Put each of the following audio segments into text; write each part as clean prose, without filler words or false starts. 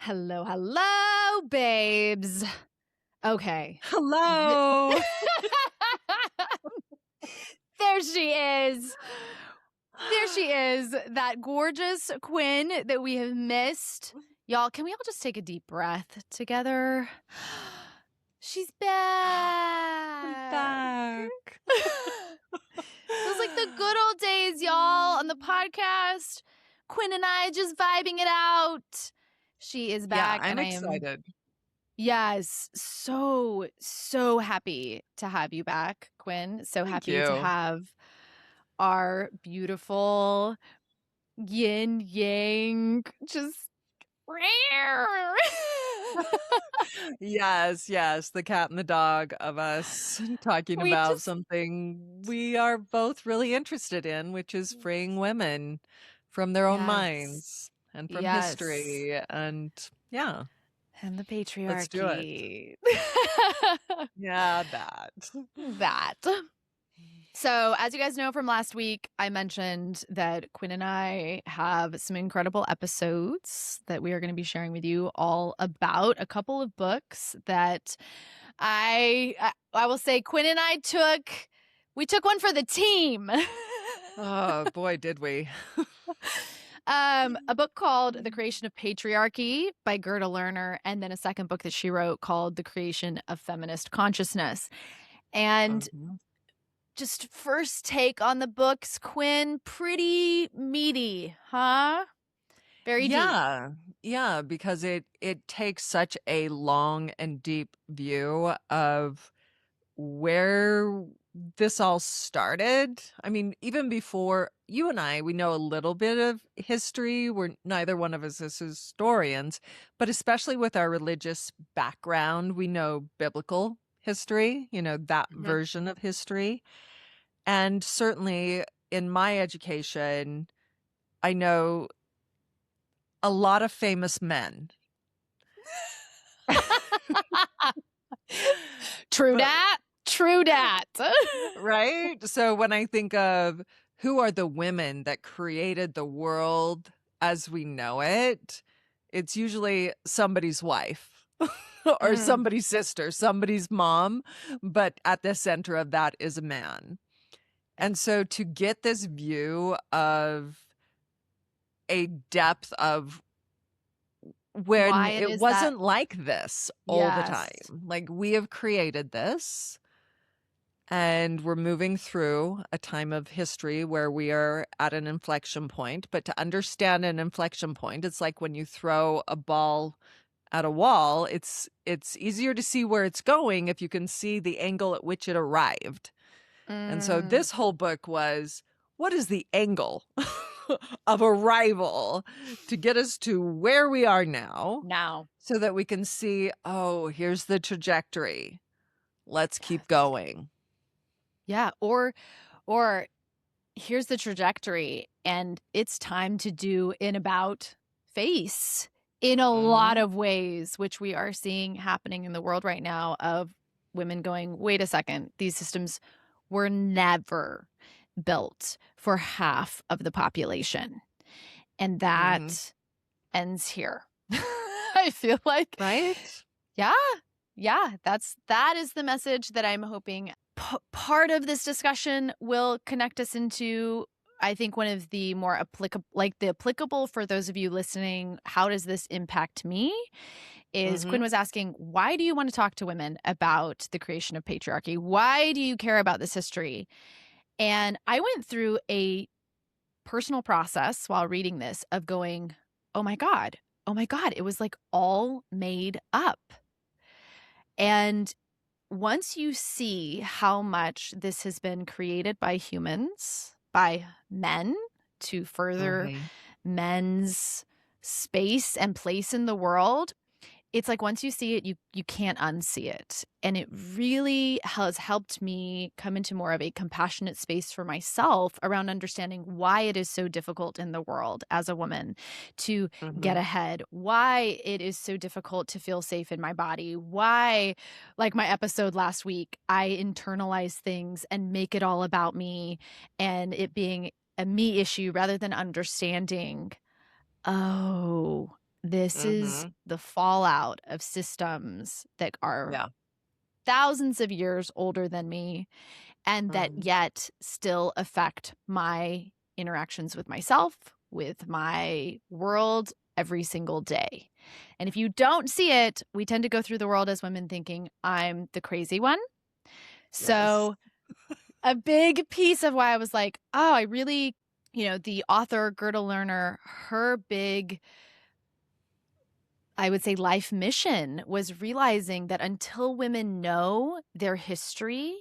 Hello, hello, babes. Okay. Hello. There she is. There she is. That gorgeous Quinn that we have missed. Y'all, can we all just take a deep breath together? She's I'm back. back. Feels like the good old days, y'all, on the podcast. Quinn and I just vibing it out. She is back, I'm and I am... excited. Yes, so happy to have you back, Quinn. So Thank happy to you. have our beautiful yin yang just Yes, the cat and the dog of us talking we about just something we are both really interested in, which is freeing women from their own yes, minds and from yes, history. And yeah, and the let's do it. patriarchy. Yeah, that. That. So, as you guys know from last week, I mentioned that Quinn and I have some incredible episodes that we are going to be sharing with you all about a couple of books that I will say Quinn and I took one for the team. Oh boy, did we. A book called The Creation of Patriarchy by Gerda Lerner, and then a second book that she wrote called The Creation of Feminist Consciousness. And Mhm. just first take on the books, Quinn, pretty meaty, huh? Very deep. Yeah, because it takes such a long and deep view of where this all started. I mean, even before you and I, we know a little bit of history. We're neither one of us is historians, but especially with our religious background, we know biblical history, that Mhm. version of history. And certainly in my education, I know a lot of famous men. True But dat. True dat. right? So when I think of who are the women that created the world as we know it, it's usually somebody's wife or Mm, somebody's sister, somebody's mom, but at the center of that is a man. And so to get this view of a depth of when why it it is that. wasn't like this all the Yes. time, like we have created this. And we're moving through a time of history where we are at an inflection point. But to understand an inflection point, it's like when you throw a ball at a wall, it's easier to see where it's going if you can see the angle at which it arrived. And so Mm, this whole book was, what is the angle of arrival to get us to where we are now now. so that we can see, oh, here's the trajectory. Let's keep Yes. going. Yeah. Or here's the trajectory, and it's time to do an about face in a lot Mhm. of ways, which we are seeing happening in the world right now of women going, wait a second, these systems were never built for half of the population. And Mhm. that ends here. I feel like, Right? yeah, that is the message that I'm hoping part of this discussion will connect us into. I think one of the more applicable for those of you listening, how does this impact me? Is Quinn Mhm. was asking, why do you want to talk to women about the creation of patriarchy? Why do you care about this history? And I went through a personal process while reading this of going, oh my God, it was like all made up. And once you see how much this has been created by humans, by men to further Mhm. men's space and place in the world, it's like once you see it, you can't unsee it. And it really has helped me come into more of a compassionate space for myself around understanding why it is so difficult in the world as a woman to get Mhm. ahead, why it is so difficult to feel safe in my body, why, like my episode last week, I internalize things and make it all about me and it being a me issue rather than understanding, oh, This is Mhm. the fallout of systems that are Yeah. thousands of years older than me and that Mhm. yet still affect my interactions with myself, with my world every single day. And if you don't see it, we tend to go through the world as women thinking I'm the crazy one. Yes. So, a big piece of why I was like, oh, I really, the author Gerda Lerner, her big, I would say, life mission was realizing that until women know their history,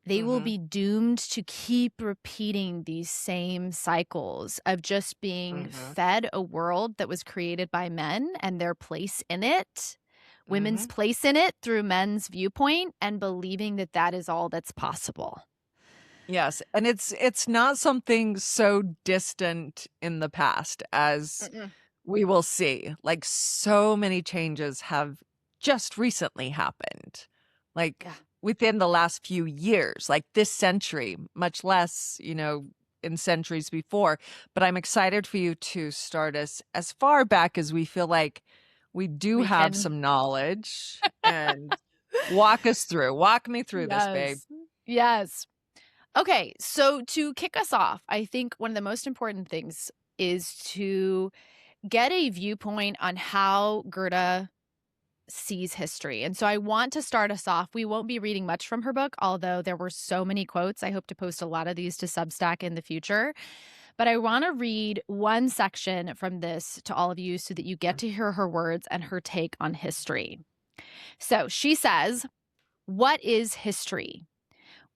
they will Mhm. be doomed to keep repeating these same cycles of just being Mhm. fed a world that was created by men and their place in it, women's Mhm. place in it through men's viewpoint, and believing that that is all that's possible. Yes, and it's not something so distant in the past as Mm-mm. we will see. Like, so many changes have just recently happened, like, Yeah. within the last few years, like, this century, much less, in centuries before, but I'm excited for you to start us as far back as we feel like we do We have can. some knowledge, and walk me through this, babe. Yes. Yes. Okay, so to kick us off, I think one of the most important things is to get a viewpoint on how Gerda sees history. And so I want to start us off. We won't be reading much from her book, although there were so many quotes. I hope to post a lot of these to Substack in the future. But I want to read one section from this to all of you so that you get to hear her words and her take on history. So she says, "What is history?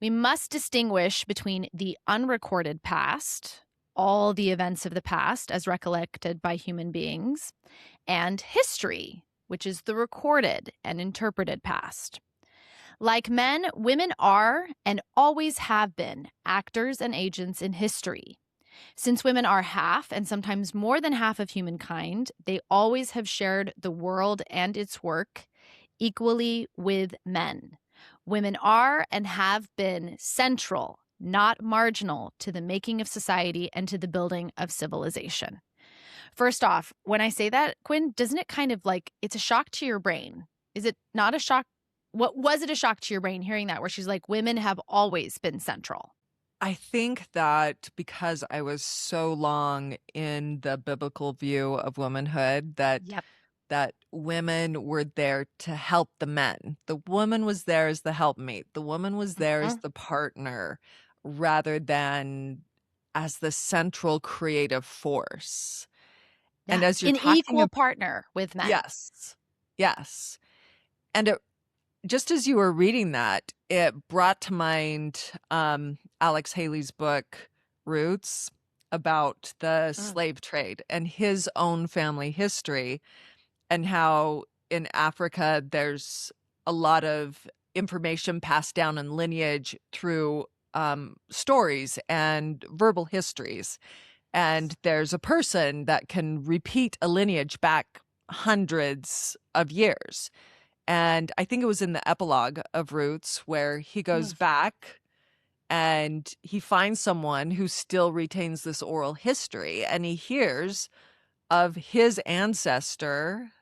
We must distinguish between the unrecorded past, all the events of the past as recollected by human beings, and history, which is the recorded and interpreted past. Like men, women are and always have been actors and agents in history. Since women are half and sometimes more than half of humankind, they always have shared the world and its work equally with men. Women are and have been central, not marginal, to the making of society and to the building of civilization." First off, when I say that, Quinn, doesn't it kind of like it's a shock to your brain? Is it not a shock? What was it a shock to your brain hearing that, where she's like, women have always been central? I think that because I was so long in the biblical view of womanhood Yep. that women were there to help the men. The woman was there as the helpmate. The woman was there as Mhm. the partner rather than as the central creative force. And Yeah. as you're An talking equal ab partner with men. yes. Yes. And just as you were reading that, it brought to mind, Alex Haley's book, Roots, about the Mm. slave trade and his own family history, and how in Africa there's a lot of information passed down in lineage through, stories and verbal histories. And there's a person that can repeat a lineage back hundreds of years. And I think it was in the epilogue of Roots where he goes Mm. back and he finds someone who still retains this oral history, and he hears of his ancestor,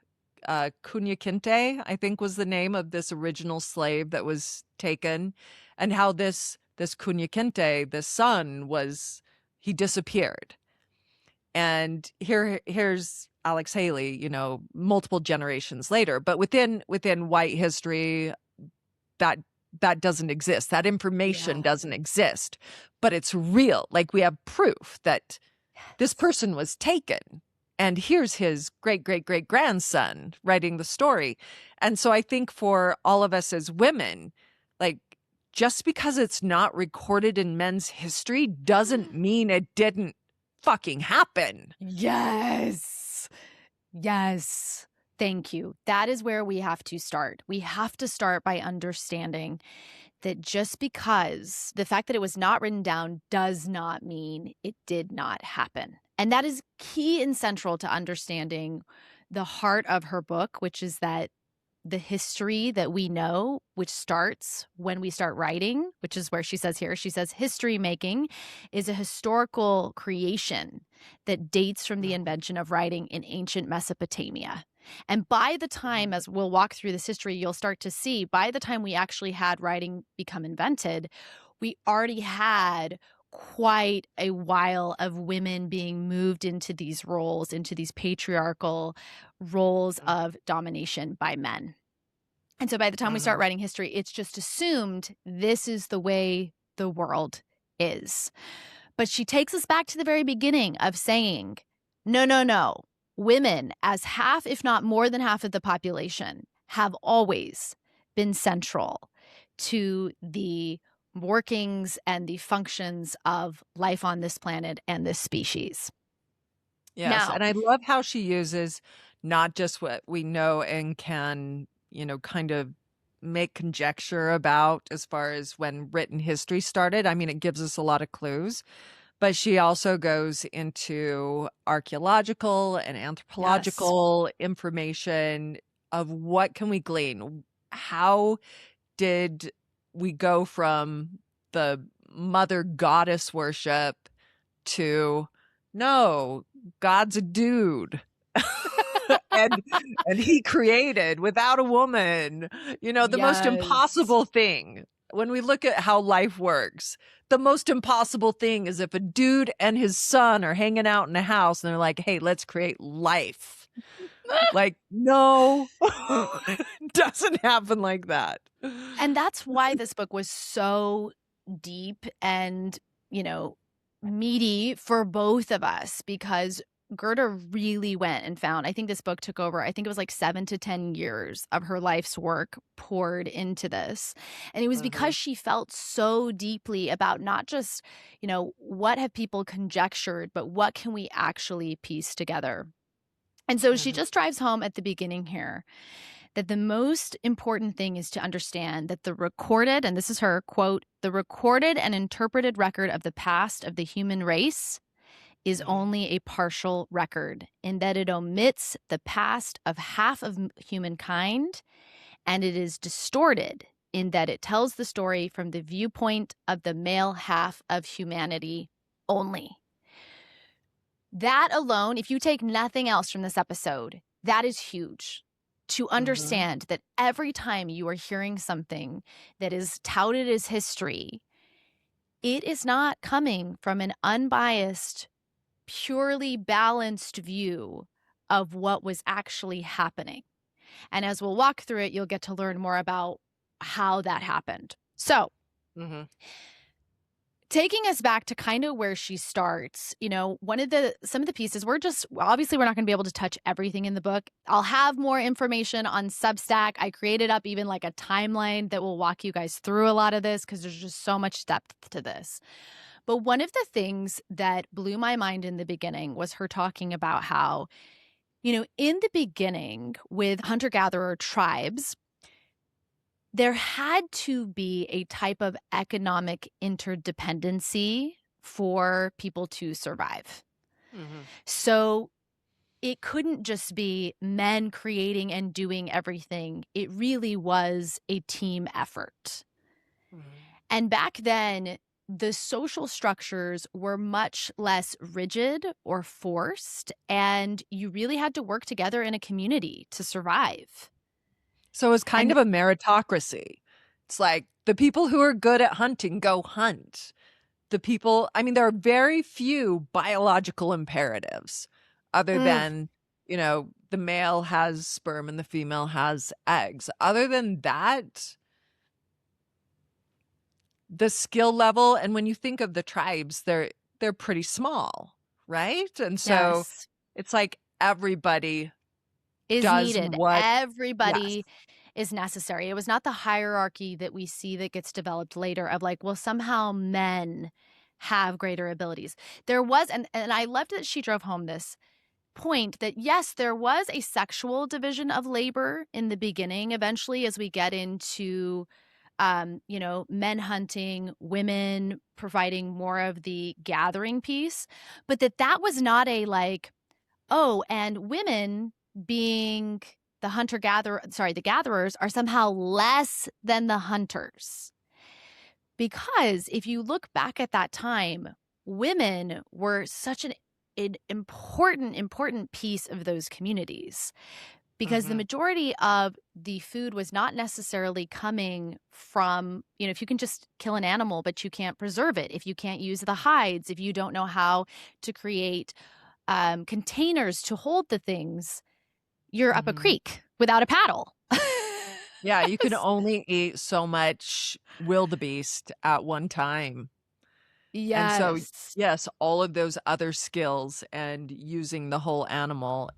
Cunha Kinte, I think was the name of this original slave that was taken, and how this Cunha Kinte, this son, he disappeared. And here's Alex Haley, multiple generations later, but within white history, that that doesn't exist. That information Yeah. doesn't exist, but it's real. Like, we have proof that this Yes. person was taken, and here's his great great great grandson writing the story. And so I think for all of us as women, like, just because it's not recorded in men's history doesn't mean it didn't fucking happen. Yes. Yes. Thank you. That is where we have to start. We have to start by understanding that just because the fact that it was not written down does not mean it did not happen. And that is key and central to understanding the heart of her book, which is that the history that we know, which starts when we start writing, which is where she says here, she says, history making is a historical creation that dates from the Mhm. invention of writing in ancient Mesopotamia. And by the time, as we'll walk through this history, you'll start to see by the time we actually had writing become invented, we already had quite a while of women being moved into these roles, into these patriarchal roles Mhm. of domination by men. And so by the time we start Mhm. writing history, it's just assumed this is the way the world is. But she takes us back to the very beginning of saying, no, no, no. Women, as half, if not more than half of the population, have always been central to the workings and the functions of life on this planet and this species. Yes, Now, and I love how she uses not just what we know and can, kind of make conjecture about as far as when written history started. I mean, it gives us a lot of clues, but she also goes into archaeological and yes. anthropological information of what can we glean? How did we go from the mother goddess worship to no, God's a dude. and and he created without a woman, the most Yes. impossible thing. When we look at how life works, the most impossible thing is if a dude and his son are hanging out in a house and they're like, "Hey, let's create life." Like, no. It doesn't happen like that. And that's why this book was so deep and, you know, meaty for both of us because Gerda really went and found, I think this book took over, I think it was like 7 to 10 years of her life's work poured into this. And it was Mhm, because she felt so deeply about not just, what have people conjectured, but what can we actually piece together. And so she mhm, just drives home at the beginning here that the most important thing is to understand that the recorded, and this is her quote, the recorded and interpreted record of the past of the human race is mhm. only a partial record in that it omits the past of half of humankind and it is distorted in that it tells the story from the viewpoint of the male half of humanity only. That alone, if you take nothing else from this episode, that is huge. To Mhm. understand that every time you are hearing something that is touted as history, it is not coming from an unbiased, purely balanced view of what was actually happening. And as we'll walk through it, you'll get to learn more about how that happened. So, Mhm. taking us back to kind of where she starts, some of the pieces obviously we're not going to be able to touch everything in the book. I'll have more information on Substack. I created up even like a timeline that will walk you guys through a lot of this because there's just so much depth to this. But one of the things that blew my mind in the beginning was her talking about how, in the beginning with hunter gatherer tribes, there had to be a type of economic interdependency for people to survive. Mhm. So it couldn't just be men creating and doing everything. It really was a team effort. Mhm. And back then, the social structures were much less rigid or forced, and you really had to work together in a community to survive. So it's kind And of a meritocracy. It's like the people who are good at hunting go hunt. There are very few biological imperatives other mm, than, the male has sperm and the female has eggs. Other than that, the skill level, and when you think of the tribes, they're pretty small, right? And so yes, it's like everybody is does needed. what. Yes. Everybody is necessary. It was not the hierarchy that we see that gets developed later of like, well, somehow men have greater abilities. There was, and I loved that she drove home this point that yes, there was a sexual division of labor in the beginning. Eventually, as we get into men hunting, women providing more of the gathering piece, but that was not a like, oh, and women being the gatherers are somehow less than the hunters. Because if you look back at that time, women were such an important piece of those communities, because the Mhm. majority of the food was not necessarily coming from, if you can just kill an animal, but you can't preserve it, if you can't use the hides, if you don't know how to create containers to hold the things, you're up a Mhm. creek without a paddle. Yeah, you can only eat so much wildebeest at one time. And so, Yes. yes, all of those other skills and using the whole animal,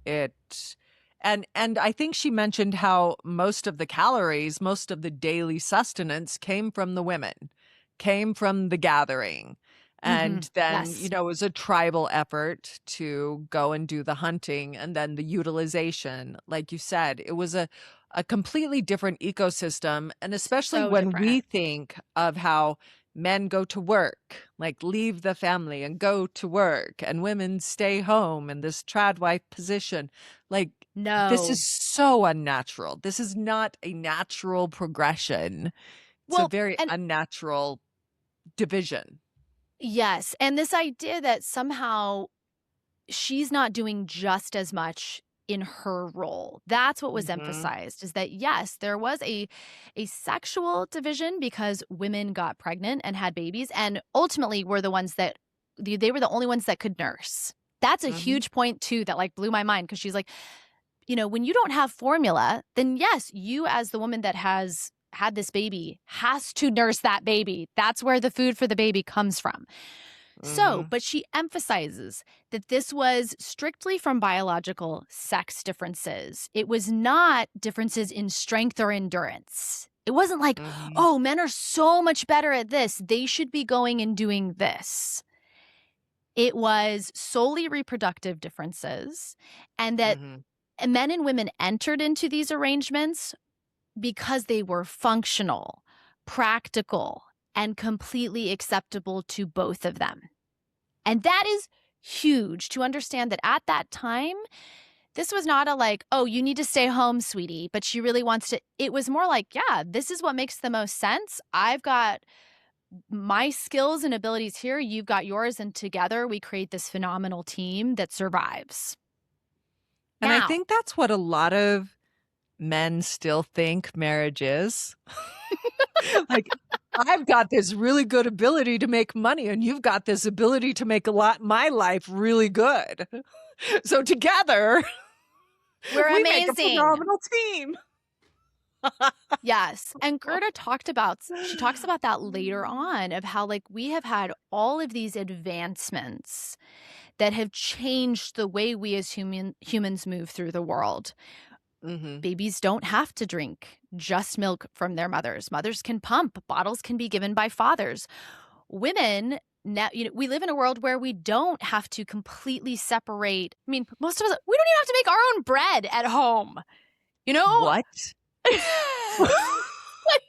and I think she mentioned how most of the calories, most of the daily sustenance came from the women, came from the gathering. And then, Yes. it was a tribal effort to go and do the hunting and then the utilization. Like you said, it was a completely different ecosystem. And especially So when we different. think of how men go to work, like leave the family and go to work, and women stay home in this trad wife position. Like, this No. is so unnatural. This is not a natural progression. It's a Well, very and unnatural division. yes, and this idea that somehow she's not doing just as much in her role. That's what was Mhm, emphasized, is that yes, there was a sexual division because women got pregnant and had babies and ultimately were the ones that they were the only ones that could nurse. That's a mhm, huge point too that like blew my mind, because she's like, when you don't have formula, then yes, you as the woman that has had this baby has to nurse that baby. That's where the food for the baby comes from. So, mhm, but she emphasizes that this was strictly from biological sex differences. It was not differences in strength or endurance. It wasn't like, mhm, oh, men are so much better at this. They should be going and doing this. It was solely reproductive differences, and that mhm, men and women entered into these arrangements because they were functional, practical, and completely acceptable to both of them. And that is huge to understand that at that time, this was not a like, oh, you need to stay home, sweetie, but she really wants to. It was more like, yeah, this is what makes the most sense. I've got my skills and abilities here. You've got yours. And together we create this phenomenal team that survives. and I Now, think that's what a lot of men still think marriage is. Like, I've got this really good ability to make money, and you've got this ability to make a lot my life really good. So together, we're we make a amazing. phenomenal team. Yes. And Gerda she talks about that later on, of how like we have had all of these advancements that have changed the way we as humans move through the world. Mhm, Babies don't have to drink just milk from their mothers. Mothers can pump, bottles can be given by fathers. Women now, we live in a world where we don't have to completely separate. I mean, most of us, we don't even have to make our own bread at home, you know? what? like,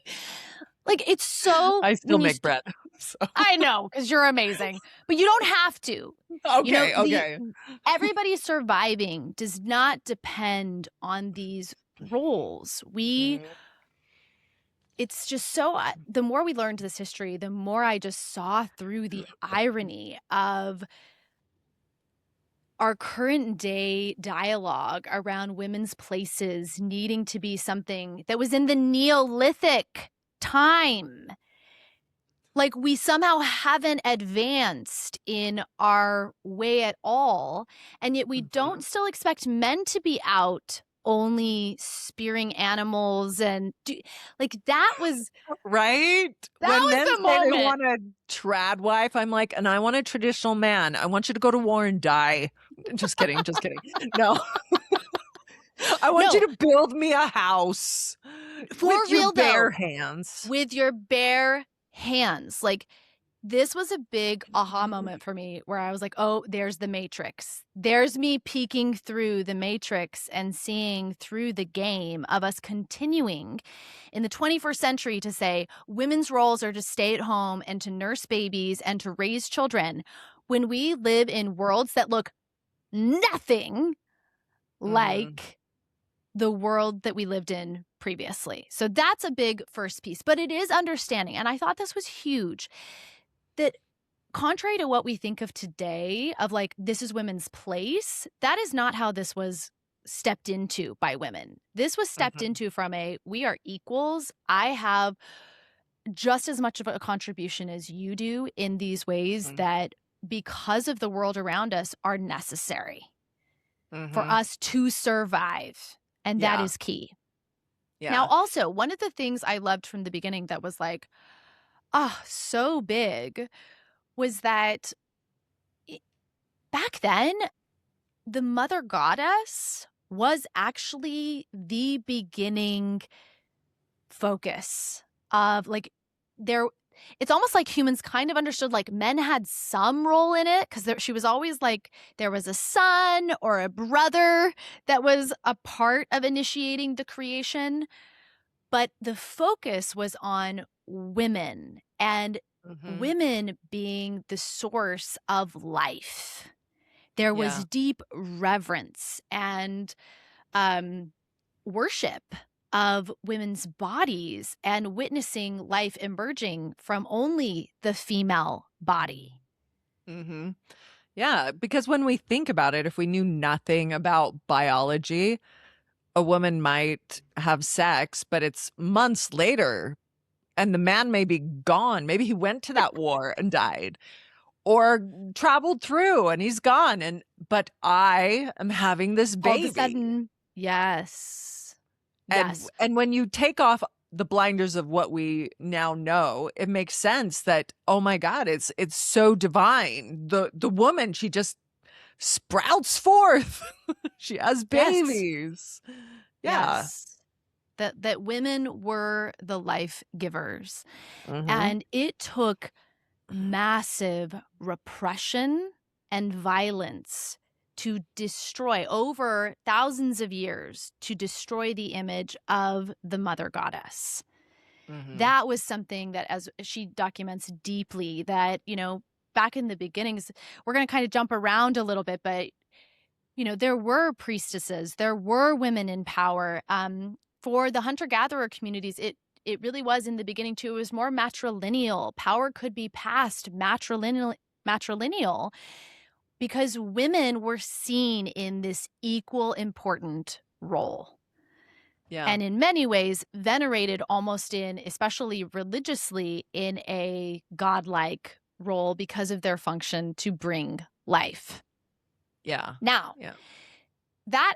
like it's so I still when you make bread, so I know, because you're amazing, but you don't have to. okay, The okay. everybody surviving does not depend on these roles. Mhm, It's just so, the more we learned this history, the more I just saw through the irony of our current day dialogue around women's places needing to be something that was in the Neolithic time. Like we somehow haven't advanced in our way at all. And yet we mhm. don't still expect men to be out only spearing animals like Right? that When was men the say they moment. want a trad wife, I'm like, "And I want a traditional man. I want you to go to war and die." Just kidding, just kidding. No. I want you No, to build me a house for with your real bare though, hands. with your bare hands. Like this was a big aha moment for me where I was like, oh, there's the Matrix. There's me peeking through the Matrix and seeing through the game of us continuing in the 21st century to say women's roles are to stay at home and to nurse babies and to raise children when we live in worlds that look nothing Mhm. like the world that we lived in previously. So that's a big first piece, but it is understanding. And I thought this was huge that contrary to what we think of today, of like, this is women's place, that is not how this was stepped into by women. This was stepped Mhm, into from a, we are equals. I have just as much of a contribution as you do in these ways mhm, that, because of the world around us, are necessary for mhm. us to survive. And that Yeah, is key. Now, yeah. also, one of the things I loved from the beginning that was like, ah, so big was that i- back then, the mother goddess was actually the beginning focus of like there. It's almost like humans kind of understood like men had some role in it because she was always like there was a son or a brother that was a part of initiating the creation, but the focus was on women and Mhm. women being the source of life. There Yeah. was deep reverence and um, worship of women's bodies and witnessing life emerging from only the female body. Mhm. Yeah, because when we think about it, if we knew nothing about biology, a woman might have sex, but it's months later and the man may be gone. Maybe he went to that war and died or traveled through and he's gone but I am having this All of a baby. sudden, yes, And yes, when you take off the blinders of what we now know, it makes sense that, oh my God, it's so divine. The woman, she just sprouts forth. She has yes, babies. Yeah. yes. That women were the life givers. Mhm. And it took massive repression and violence to destroy over thousands of years to destroy the image of the mother goddess. Mhm. That was something that, as she documents deeply, that, back in the beginnings, we're going to kind of jump around a little bit, but, there were priestesses, there were women in power. For the hunter gatherer communities, it really was in the beginning too. It was more matrilineal. Power could be passed matrilineal because women were seen in this equal important role. Yeah. And in many ways, venerated almost in, especially religiously, in a godlike role because of their function to bring life. Yeah. Now, Yeah. that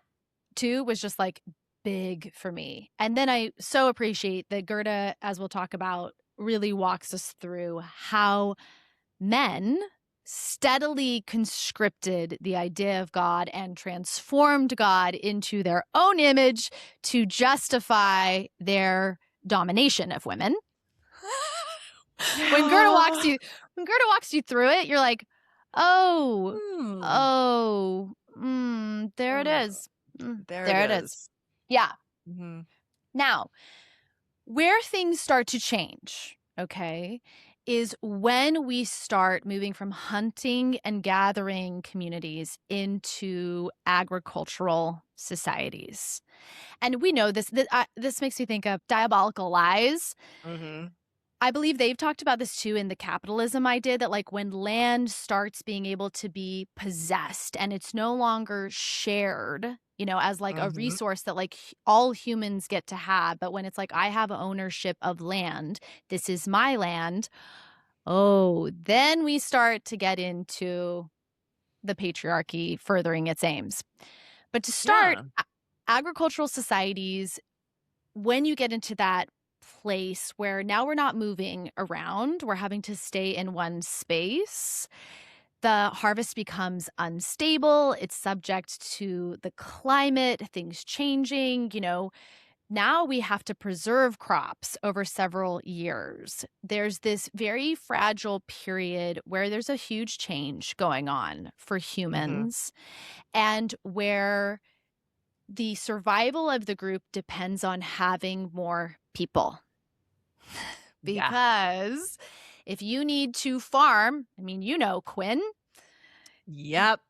too was just like big for me. And then I so appreciate that Gerda, as we'll talk about, really walks us through how men steadily conscripted the idea of God and transformed God into their own image to justify their domination of women. When Gerda walks Yeah. you when Gerda walks you through it, you're like, "Oh, Hmm. oh, there it Mm, is. there it There it is." is. Yeah. Mhm. Now, where things start to change, okay, is when we start moving from hunting and gathering communities into agricultural societies. And we know this makes me think of Diabolical Lies. Mhm. I believe they've talked about this too in the capitalism I did, that like when land starts being able to be possessed and it's no longer shared, as like a Mhm. resource that like all humans get to have, but when it's like I have ownership of land, this is my land. Oh, then we start to get into the patriarchy furthering its aims. But to start, Yeah. agricultural societies, when you get into that place where now we're not moving around, we're having to stay in one space, the harvest becomes unstable. It's subject to the climate, things changing. Now we have to preserve crops over several years. There's this very fragile period where there's a huge change going on for Mhm. humans and where the survival of the group depends on having more people. Yeah. Because if you need to farm, Quinn, Yep.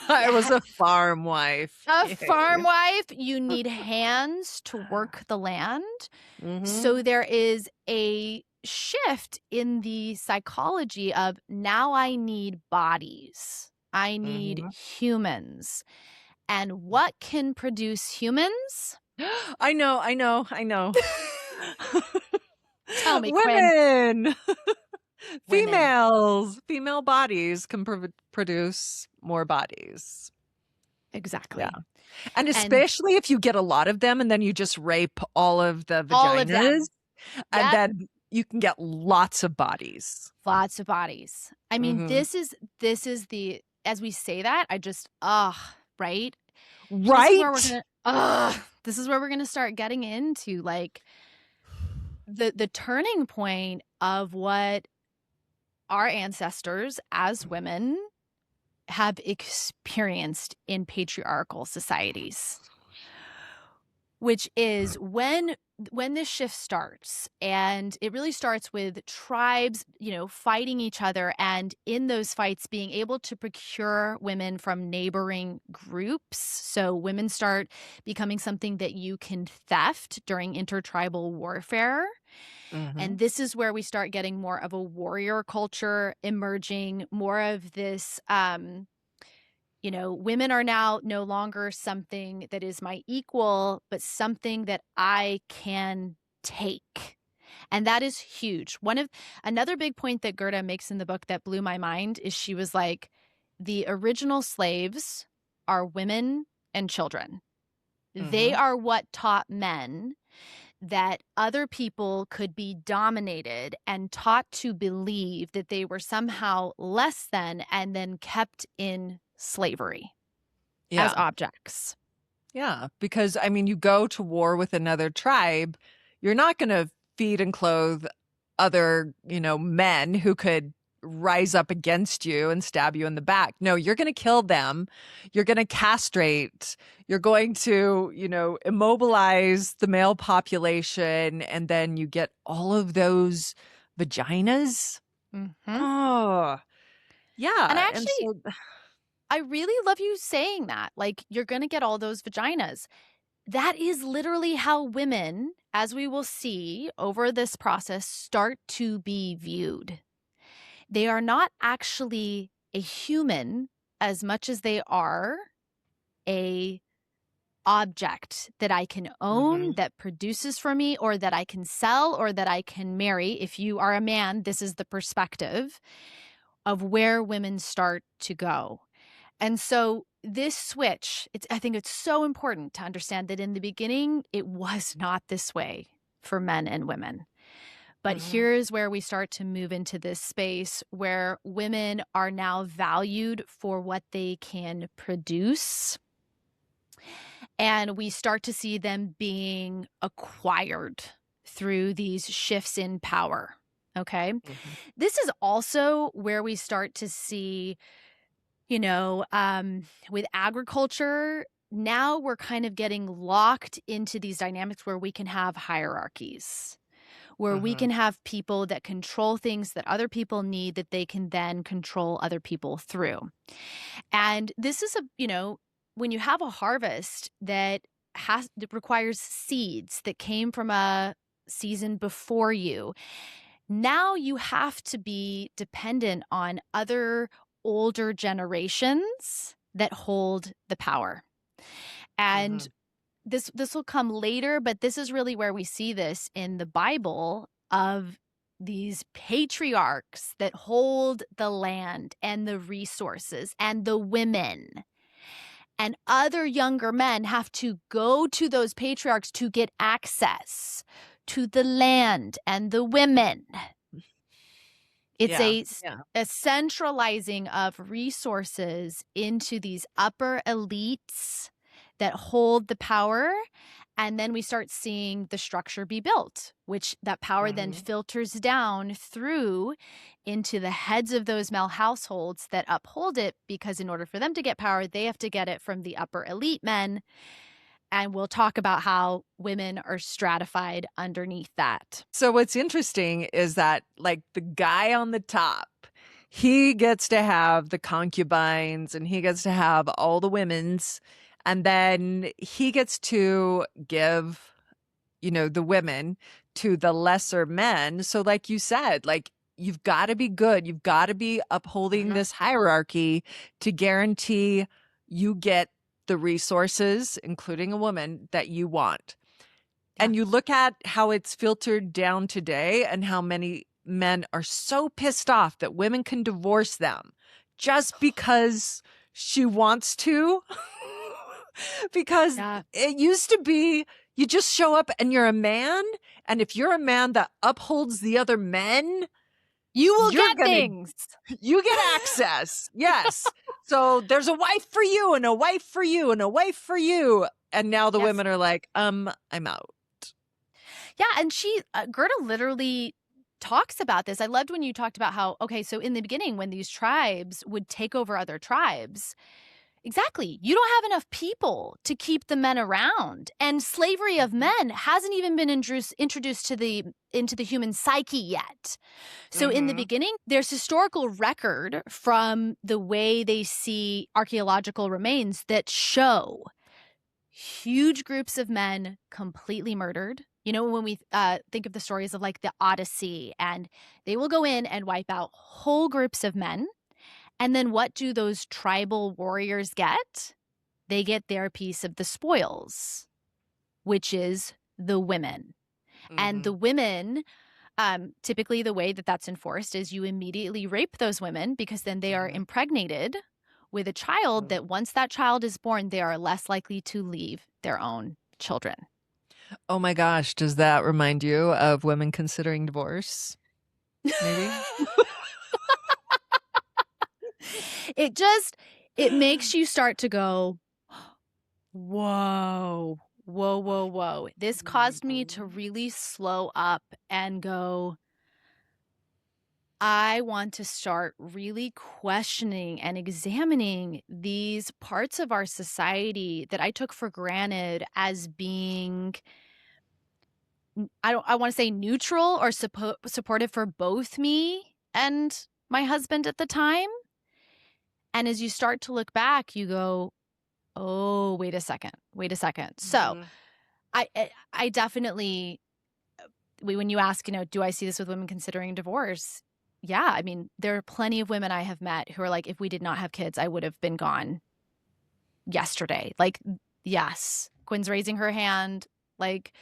I was Yeah. a farm wife. A farm Yay. wife, you need hands to work the land. Mhm. So there is a shift in the psychology of now I need bodies. I need Mhm. humans. And what can produce humans? I know, I know, I know. Tell me, Quinn. Women! Women. Females! Female bodies can produce more bodies. Yeah. Exactly. And And especially if you get a lot of them and then you just rape all of the all of vaginas, them. and Yep. then you can get lots of bodies. Lots of bodies. I mean, Mhm. this is the as we say that, I just ugh, right? This is where we're Right? gonna ugh, this is where we're gonna start getting into, like, the turning point of what our ancestors as women have experienced in patriarchal societies. Which is when this shift starts, and it really starts with tribes, fighting each other, and in those fights being able to procure women from neighboring groups. So women start becoming something that you can theft during intertribal warfare. Mhm. And this is where we start getting more of a warrior culture emerging, more of this women are now no longer something that is my equal, but something that I can take. And that is huge. Another big point that Gerda makes in the book that blew my mind is she was like, the original slaves are women and children. They Mhm. are what taught men that other people could be dominated and taught to believe that they were somehow less than and then kept in slavery as Yeah. objects. Yeah, because I mean, you go to war with another tribe, you're not going to feed and clothe other, men who could rise up against you and stab you in the back. No, you're going to kill them. You're going to castrate. You're going to, immobilize the male population. And then you get all of those vaginas. Mhm. Oh, And yeah. And actually, so, I really love you saying that. Like, you're going to get all those vaginas. That is literally how women, as we will see over this process, start to be viewed. They are not actually a human as much as they are a object that I can own, mhm, that produces for me, or that I can sell, or that I can marry. If you are a man, this is the perspective of where women start to go. And so this switch, I think it's so important to understand that in the beginning, it was not this way for men and women. But mhm, here's where we start to move into this space where women are now valued for what they can produce. And we start to see them being acquired through these shifts in power. Okay. mhm, This is also where we start to see with agriculture, now we're kind of getting locked into these dynamics where we can have hierarchies, where we mhm, can have people that control things that other people need that they can then control other people through. And this is when you have a harvest that requires seeds that came from a season before you, now you have to be dependent on other older generations that hold the power. And mhm, this will come later, but this is really where we see this in the Bible of these patriarchs that hold the land and the resources and the women. And other younger men have to go to those patriarchs to get access to the land and the women. It's yeah, yeah, a centralizing of resources into these upper elites that hold the power, and then we start seeing the structure be built, which that power then mhm. filters down through into the heads of those male households that uphold it, because in order for them to get power, they have to get it from the upper elite men, and we'll talk about how women are stratified underneath that. So what's interesting is that, like, the guy on the top, he gets to have the concubines and he gets to have all the women's, and then he gets to give, the women to the lesser men. So like you said, like you've got to be good. You've got to be upholding Mhm. this hierarchy to guarantee you get the resources, including a woman, that you want. Yeah. And you look at how it's filtered down today and how many men are so pissed off that women can divorce them just because she wants to. Because Yeah. it used to be you just show up and you're a man. And if you're a man that upholds the other men, You will you're get going to things. you get access. Yes. So there's a wife for you and a wife for you and a wife for you. And now the Yes. women are like, I'm out. Yeah, and Gerda literally talks about this. I loved when you talked about how, okay, so in the beginning, when these tribes would take over other tribes, exactly, you don't have enough people to keep the men around. And slavery of Mhm. men hasn't even been introduced into the human psyche yet. So in the Mhm. beginning, there's historical record from the way they see archaeological remains that show huge groups of men completely murdered. You know, when we think of the stories of like the Odyssey, and they will go in and wipe out whole groups of men. And then what do those tribal warriors get? They get their piece of the spoils, which is the women. And the Mhm. women, typically the way that that's enforced is you immediately rape those women because then they are Mhm. impregnated with a child Mhm. that once that child is born, they are less likely to leave their own children. Oh my gosh, does that remind you of women considering divorce? Maybe? It just it makes you start to go, "Whoa. Whoa, whoa, whoa." This caused me to Mhm. really slow up and go, I want to start really questioning and examining these parts of our society that I took for granted as being I want to say neutral or supportive for both me and my husband at the time. And as you start to look back, you go, "Oh, wait a second. Wait a second." So, Mhm. I definitely when you ask, do I see this with women considering divorce? Yeah, I mean, there are plenty of women I have met who are like, if we did not have kids, I would have been gone yesterday. Like, yes, Quinn's raising her hand. Like,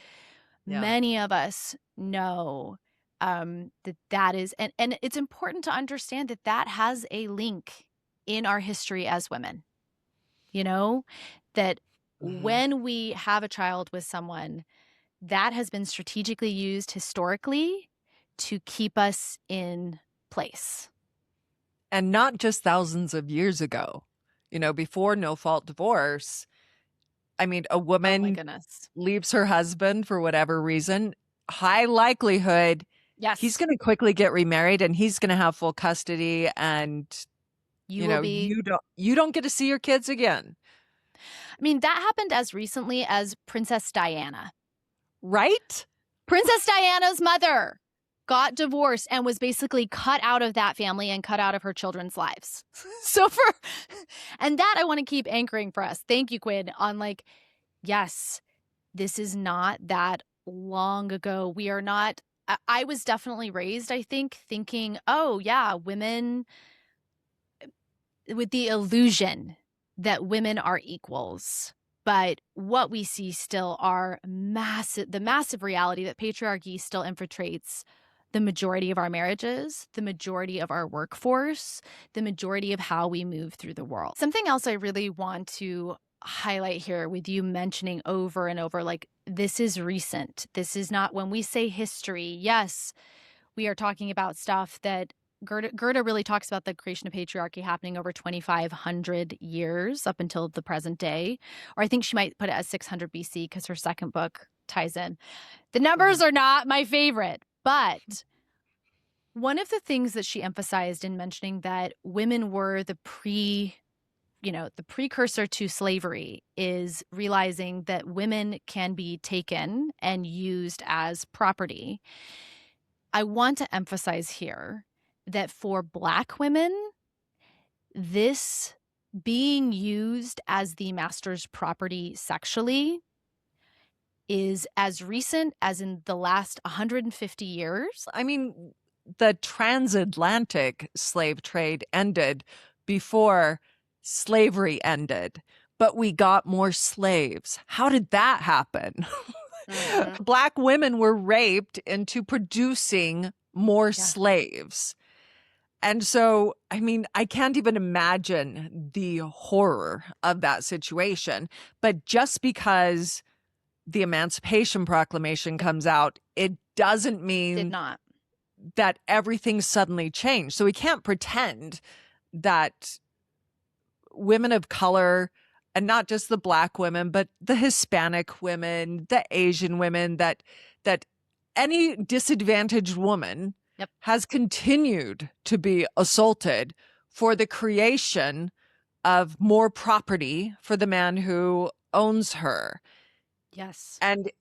Yeah. many of us know that is, and it's important to understand that that has a link in our history as women, you know, that Mhm. when we have a child with someone, that has been strategically used historically to keep us in place. And not just thousands of years ago. Before no fault divorce, I mean, a Oh my woman goodness. leaves her husband for whatever reason, high likelihood he's Yes, going to quickly get remarried and he's going to have full custody, and you will be. you don't get to see your kids again. I mean, that happened as recently as Princess Diana. Right? Princess Diana's mother got divorced and was basically cut out of that family and cut out of her children's lives. So and that I want to keep anchoring for us. Thank you, Quinn, on like, yes, this is not that long ago. We are not, I was definitely raised, I think, thinking, oh, yeah, women with the illusion that women are equals. But what we see still are the massive reality that patriarchy still infiltrates the majority of our marriages, the majority of our workforce, the majority of how we move through the world. Something else I really want to highlight here with you mentioning over and over, like, this is recent. This is not when we say history. Yes, we are talking about stuff that Gerda really talks about the creation of patriarchy happening over 2,500 years up until the present day. Or I think she might put it as 600 BC because her second book ties in. The numbers Mhm. are not my favorite, but one of the things that she emphasized in mentioning that women were the precursor to slavery is realizing that women can be taken and used as property. I want to emphasize here that for Black women, this being used as the master's property sexually is as recent as in the last 150 years. I mean, the transatlantic slave trade ended before slavery ended, but we got more slaves. How did that happen? Mhm. Black women were raped into producing more Yeah. slaves. And so, I mean, I can't even imagine the horror of that situation. But just because the Emancipation Proclamation Yep. comes out, it doesn't Did mean not. that everything suddenly changed. So we can't pretend that women of color, and not just the Black women, but the Hispanic women, the Asian women, that any disadvantaged woman Yep. has continued to be assaulted for the creation of more property for the man who owns her. Yes. And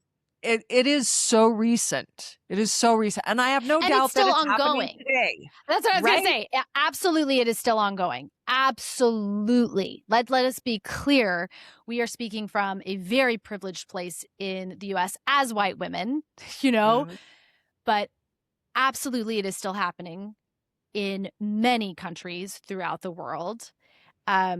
it is so recent. It is so recent. And I have no And it's doubt that still it's happening ongoing. today, That's what I was gonna right? say. Absolutely, it is still ongoing. Absolutely. Let us be clear. We are speaking from a very privileged place in the US as white women, you know, Mhm. but absolutely it is still happening in many countries throughout the world. I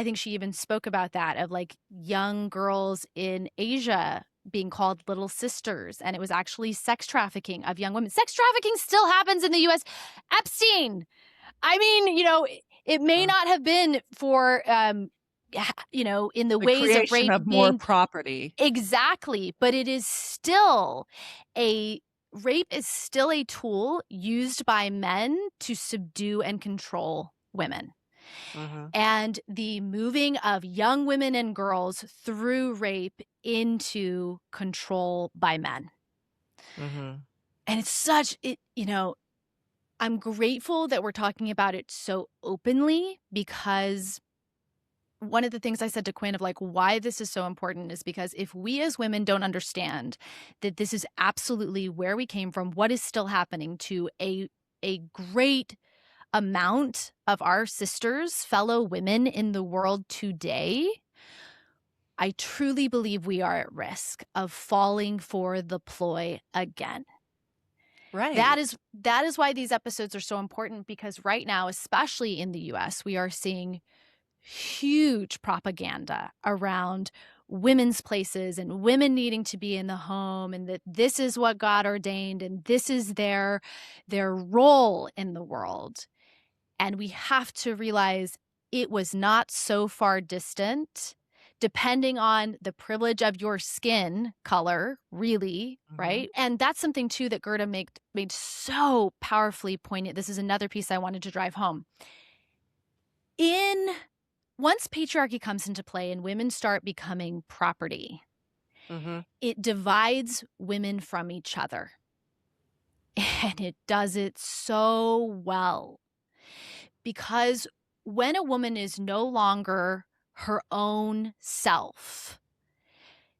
think she even spoke about that of like young girls in Asia being called little sisters, and it was actually sex trafficking of young women. Sex trafficking still happens in the US. Epstein. I mean, it may Mm. not have been for in the The ways of creation rape of more being property. exactly, but it is still a rape is still a tool used by men to subdue and control women. Mhm. And the moving of young women and girls through rape into control by men. Mhm. And it's such it, I'm grateful that we're talking about it so openly because one of the things I said to Quinn of like why this is so important is because if we as women don't understand that this is absolutely where we came from, what is still happening to a great amount of our sisters, fellow women in the world today, I truly believe we are at risk of falling for the ploy again. Right. That is why these episodes are so important because right now, especially in the US, we are seeing huge propaganda around women's places and women needing to be in the home and that this is what God ordained and this is their role in the world. And we have to realize it was not so far distant, depending on the privilege of your skin color, really, Mhm. right? And that's something too that Gerda made so powerfully poignant. This is another piece I wanted to drive home. In once patriarchy comes into play and women start becoming property, Mhm. it divides women from each other. And it does it so well. Because when a woman is no longer her own self,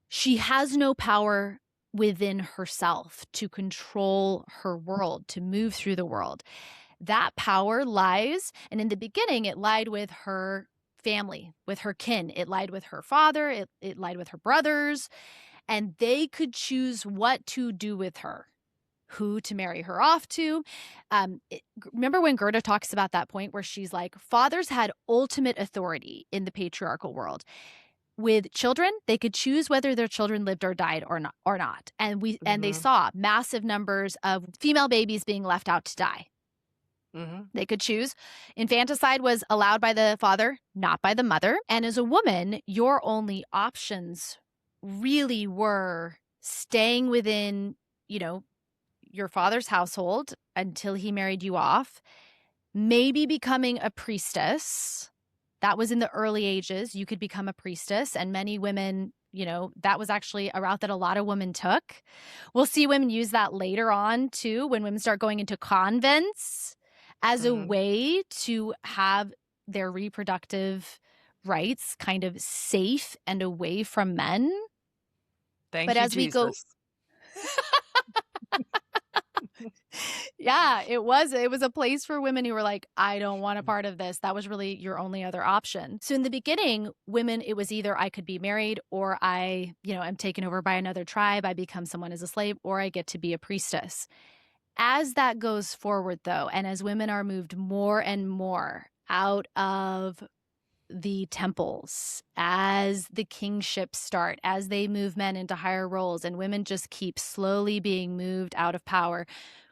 she has no power within herself to control her world, to move through the world. That power lies, and in the beginning, it lied with her family, with her kin. It lied with her father, it lied with her brothers, and they could choose what to do with her, who to marry her off to. Remember when Gerda talks about that point where she's like, fathers had ultimate authority in the patriarchal world. With children, they could choose whether their children lived or died or not. And they Mhm. saw massive numbers of female babies being left out to die. Mhm. They could choose. Infanticide was allowed by the father, not by the mother. And as a woman, your only options really were staying within, you know, your father's household until he married you off, maybe becoming a priestess. That was in the early ages. You could become a priestess, and many women, that was actually a route that a lot of women took. We'll see women use that later on too, when women start going into convents as a Mhm. way to have their reproductive rights kind of safe and away from men. But Thank you, as we go, Jesus. Yeah, it was. It was a place for women who were like, "I don't want a part of this." That was really your only other option. So in the beginning, women, it was either I could be married or am taken over by another tribe, I become someone as a slave, or I get to be a priestess. As that goes forward, though, and as women are moved more and more out of the temples, as the kingships start, as they move men into higher roles, and women just keep slowly being moved out of power,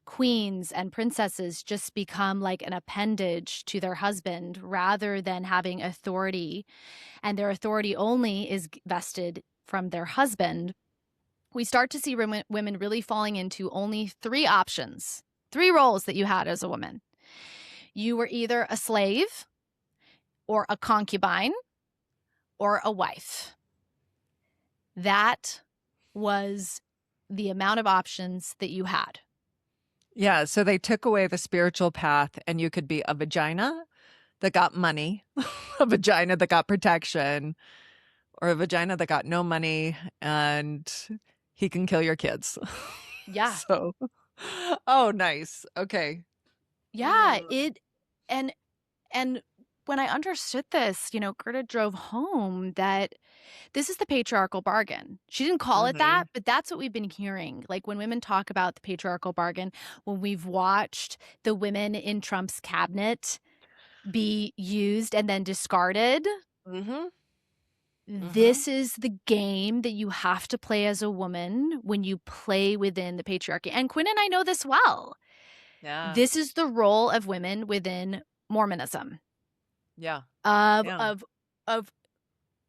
queens and princesses just become like an appendage to their husband rather than having authority, and their authority only is vested from their husband. We start to see women really falling into only three options, three roles that you had as a woman. You were either a slave or a concubine or a wife. That was the amount of options that you had. Yeah, so they took away the spiritual path, and you could be a vagina that got money, a vagina that got protection, or a vagina that got no money, and he can kill your kids. Yeah. So, oh, nice. Okay. Yeah, and and when I understood this, Gerda drove home that this is the patriarchal bargain. She didn't call it that, Mhm. but that's what we've been hearing. Like when women talk about the patriarchal bargain, when we've watched the women in Trump's cabinet be used and then discarded, Mhm. Mhm. this is the game that you have to play as a woman when you play within the patriarchy. And Quinn and I know this well. Yeah. This is the role of women within Mormonism, Yeah. of Yeah. of of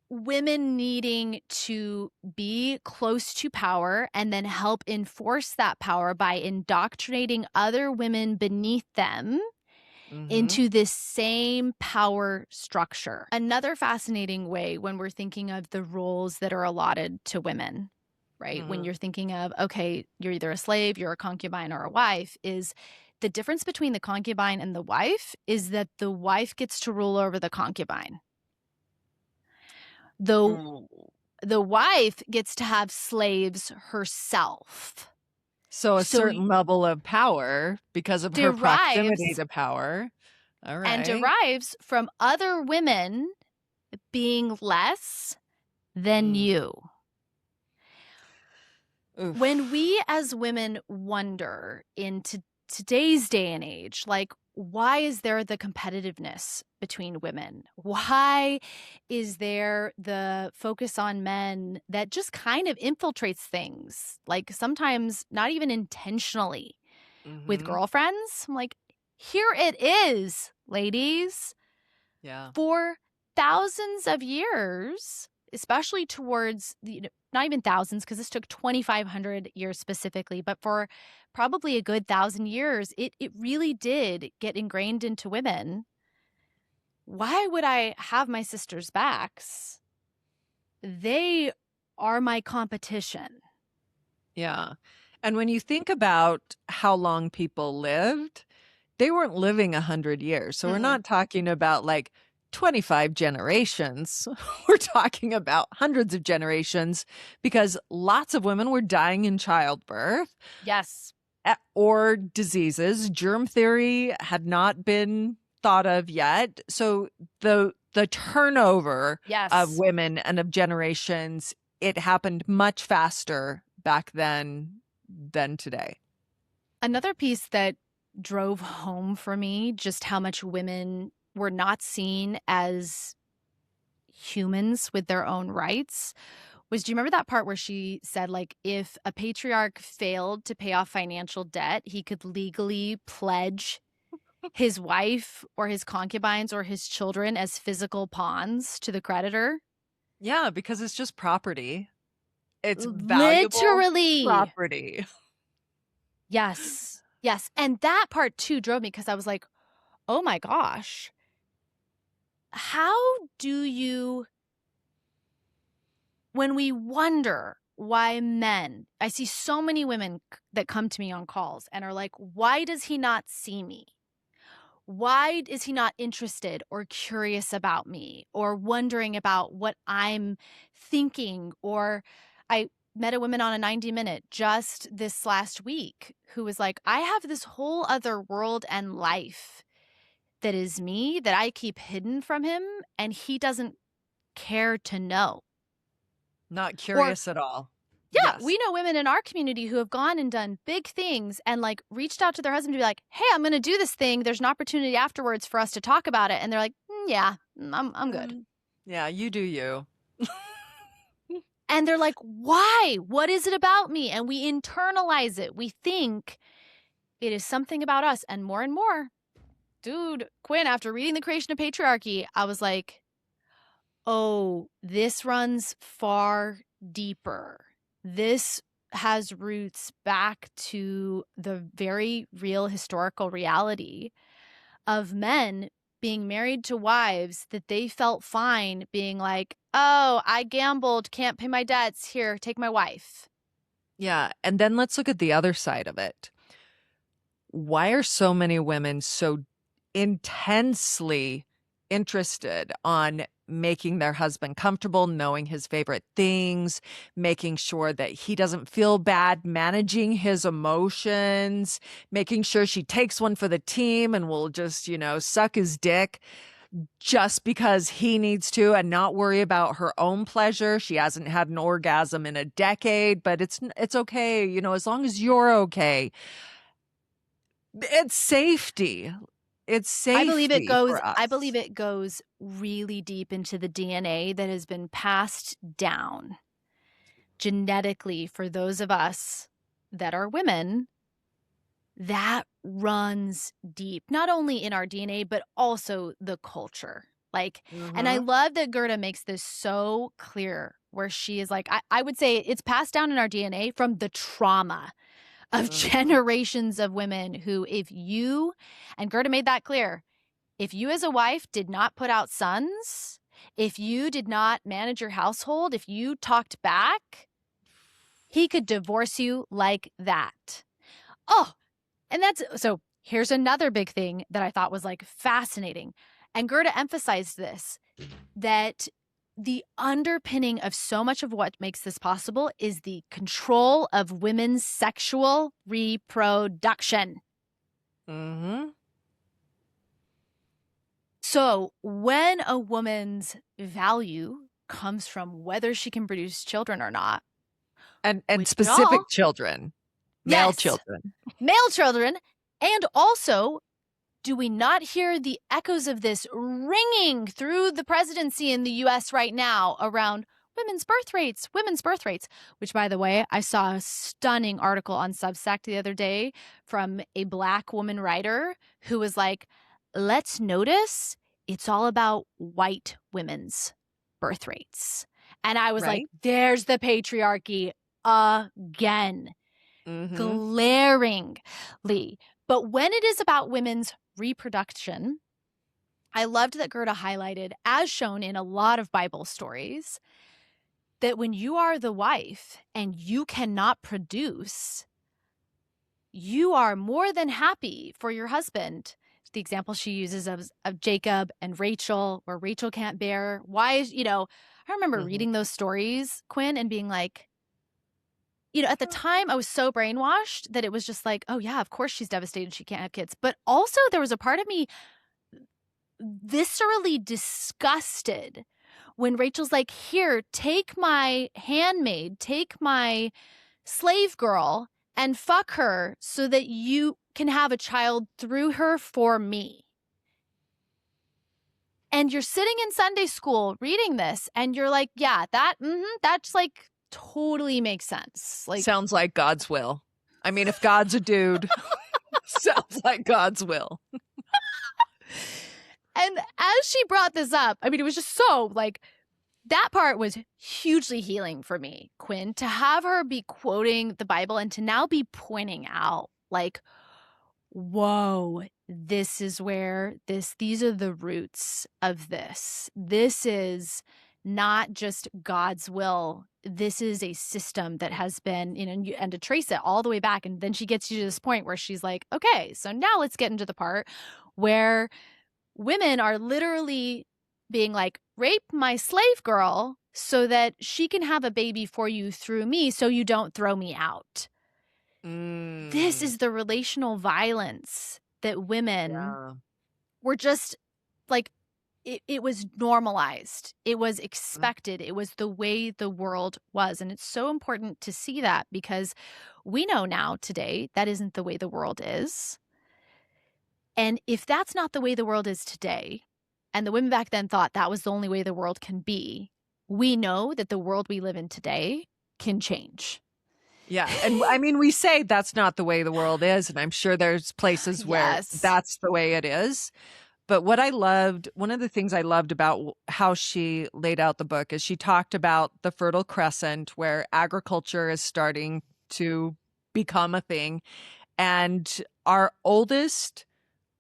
women needing to be close to power and then help enforce that power by indoctrinating other women beneath them Mhm. into this same power structure. Another fascinating way when we're thinking of the roles that are allotted to women, right? When Mhm. you're thinking of, okay, you're either a slave, you're a concubine, or a wife, is the difference between the concubine and the wife is that the wife gets to rule over the concubine. The Ooh. the wife gets to have slaves herself. So a So certain level of power because of her proximity derives to power. All and right. derives from other women being less than Mm. you. When Oof. we as women wonder into today's day and age, like, why is there the competitiveness between women? Why is there the focus on men that just kind of infiltrates things, like sometimes not even intentionally with Mhm. girlfriends? I'm like, here it is, ladies. Yeah. For thousands of years, especially towards not even thousands, because this took 2,500 years specifically, but for probably a good 1,000 years, it really did get ingrained into women. Why would I have my sister's backs? They are my competition. Yeah. And when you think about how long people lived, they weren't living 100 years. So we're Mm-mm. not talking about like 25 generations. We're talking about hundreds of generations because lots of women were dying in childbirth Yes. or diseases. Germ theory had not been thought of yet. So the turnover of Yes. women and of generations, it happened much faster back then than today. Another piece that drove home for me just how much women were not seen as humans with their own rights was, do you remember that part where she said, like, if a patriarch failed to pay off financial debt, he could legally pledge his wife or his concubines or his children as physical pawns to the creditor? Yeah, because it's just property. It's valuable Literally. property. Yes. Yes. And that part too drove me because I was like, oh my gosh, how do you, when we wonder why men, I see so many women that come to me on calls and are like, why does he not see me? Why is he not interested or curious about me or wondering about what I'm thinking? Or met a woman on a 90-minute just this last week who was like, I have this whole other world and life that is me that I keep hidden from him, and he doesn't care to know. Not Or, curious at all. yeah, we Yes. know women in our community who have gone and done big things and like reached out to their husband to be like, hey, I'm going to do this thing. There's an opportunity afterwards for us to talk about it. And they're like, yeah, I'm good. Yeah, you do you. And they're like, why? What is it about me? And we internalize it. We think it is something about us. And more, dude, Quinn, after reading The Creation of Patriarchy, I was like, oh, this runs far deeper. This has roots back to the very real historical reality of men being married to wives that they felt fine being like, oh, I gambled, can't pay my debts. Here, take my wife. Yeah, and then let's look at the other side of it. Why are so many women so intensely interested on making their husband comfortable, knowing his favorite things, making sure that he doesn't feel bad, managing his emotions, making sure she takes one for the team and will just, suck his dick just because he needs to and not worry about her own pleasure. She hasn't had an orgasm in a decade, but it's okay, as long as you're okay. It's safety. It's safety for I us. believe it goes really deep into the DNA that has been passed down genetically for those of us that are women. That runs deep, not only in our DNA, but also the culture. And I Mhm. love that Gerda makes this so clear where she is like, I would say it's passed down in our DNA from the trauma of Mhm. generations of women who, and Gerda made that clear, if you as a wife did not put out sons, if you did not manage your household, if you talked back, he could divorce you like that. Oh, and so here's another big thing that I thought was like fascinating. And Gerda emphasized this, that the underpinning of so much of what makes this possible is the control of women's sexual reproduction. Mhm. So when a woman's value comes from whether she can produce children or not, And which y'all, specific children, male yes, children. male children, and also, do we not hear the echoes of this ringing through the presidency in the US right now around women's birth rates, which, by the way, I saw a stunning article on Substack the other day from a Black woman writer who was like, let's notice it's all about white women's birth rates. And I was like, Right? there's the patriarchy again, Mhm. glaringly. But when it is about women's reproduction, I loved that Gerda highlighted, as shown in a lot of Bible stories, that when you are the wife and you cannot produce, you are more than happy for your husband. The example she uses of Jacob and Rachel, where Rachel can't bear. I remember Mhm. reading those stories, Quinn, and being like, at the time I was so brainwashed that it was just like, oh yeah, of course she's devastated she can't have kids. But also there was a part of me viscerally disgusted when Rachel's like, here, take my handmaid, take my slave girl and fuck her so that you can have a child through her for me. And you're sitting in Sunday school reading this and you're like, yeah, that's like totally makes sense. Like, Sounds like God's will. I mean, if God's a dude, sounds like God's will. and as she brought this up, I mean, it was just so like, that part was hugely healing for me, Quinn, to have her be quoting the Bible and to now be pointing out, like, whoa, this is where these are the roots of this. This is not just God's will. This is a system that has been, and to trace it all the way back. And then she gets you to this point where she's like, okay, so now let's get into the part where women are literally being like, rape my slave girl so that she can have a baby for you through me so you don't throw me out. This Mm. is the relational violence that women Yeah. were just like, it was normalized. It was Mm. expected. It was the way the world was. And it's so important to see that because we know now today that isn't the way the world is. And if that's not the way the world is today, and the women back then thought that was the only way the world can be, we know that the world we live in today can change. Yeah, and I mean, we say that's not the way the world is, and I'm sure there's places where Yes. that's the way it is. But what I loved, one of the things I loved about how she laid out the book is she talked about the Fertile Crescent, where agriculture is starting to become a thing. And our oldest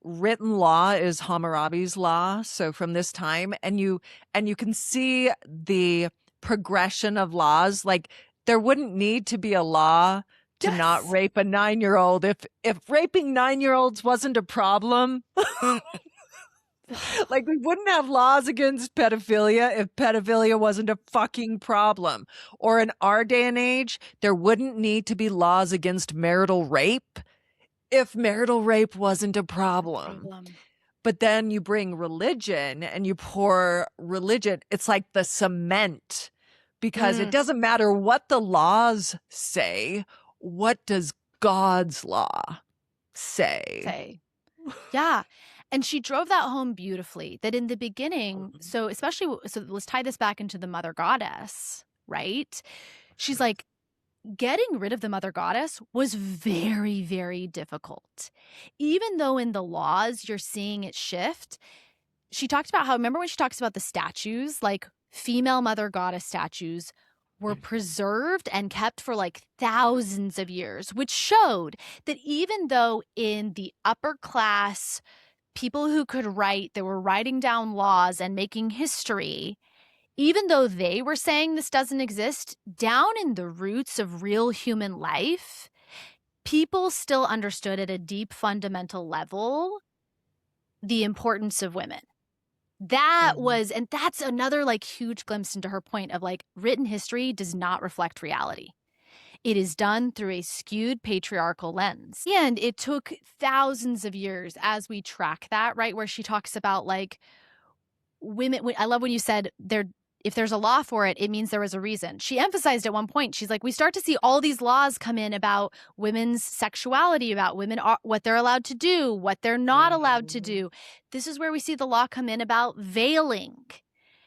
written law is Hammurabi's law. So from this time, and you can see the progression of laws. Like there wouldn't need to be a law to not Yes. rape a 9-year-old if raping 9-year-olds wasn't a problem. Like we wouldn't have laws against pedophilia if pedophilia wasn't a fucking problem. Or in our day and age, there wouldn't need to be laws against marital rape if marital rape wasn't a A problem. problem. But then you bring religion and you pour religion, it's like the cement because it Mm, doesn't matter what the laws say. What does God's law say? say. Yeah. And she drove that home beautifully that in the beginning, Mhm. so especially, so let's tie this back into the mother goddess, right? She's like, getting rid of the mother goddess was very, very difficult. Even though in the laws you're seeing it shift, she talked about how, remember when she talks about the statues, like female mother goddess statues were preserved and kept for like thousands of years, which showed that even though in the upper class, people who could write, they were writing down laws and making history, even though they were saying this doesn't exist, down in the roots of real human life, people still understood at a deep fundamental level the importance of women. That Mhm. was, and that's another like huge glimpse into her point of like written history does not reflect reality. It is done through a skewed patriarchal lens. And it took thousands of years as we track that, right? Where she talks about like women. I love when you said there, if there's a law for it, it means there was a reason. She emphasized at one point, she's like, we start to see all these laws come in about women's sexuality, about women, what they're allowed to do, what they're not allowed to Mhm. do. This is where we see the law come in about veiling,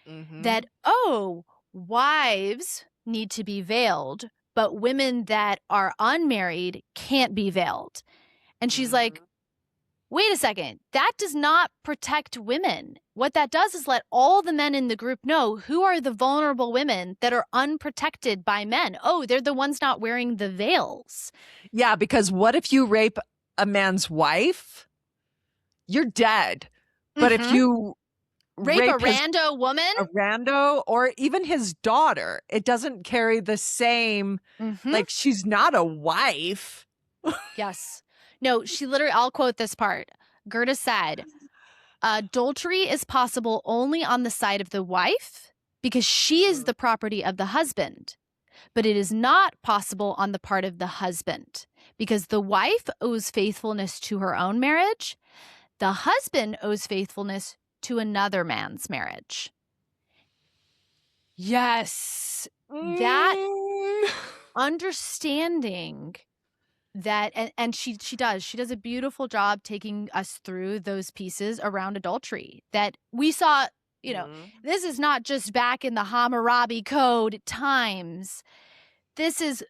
that, Mhm. oh, wives need to be veiled, but women that are unmarried can't be veiled. And she's like, Mhm. wait a second, that does not protect women. What that does is let all the men in the group know who are the vulnerable women that are unprotected by men. Oh, they're the ones not wearing the veils. Yeah, because what if you rape a man's wife? You're dead. But if Mm-hmm. you Rape a rape his rando woman? a rando or even his daughter, it doesn't carry the same, Mm-hmm. like she's not a wife. Yes. No, she literally, I'll quote this part. Gerda said, adultery is possible only on the side of the wife because she is the property of the husband, but it is not possible on the part of the husband because the wife owes faithfulness to her own marriage. The husband owes faithfulness to another man's marriage. Yes. That Mm. understanding that, and she does a beautiful job taking us through those pieces around adultery that we saw. Mhm. This is not just back in the Hammurabi Code times. This is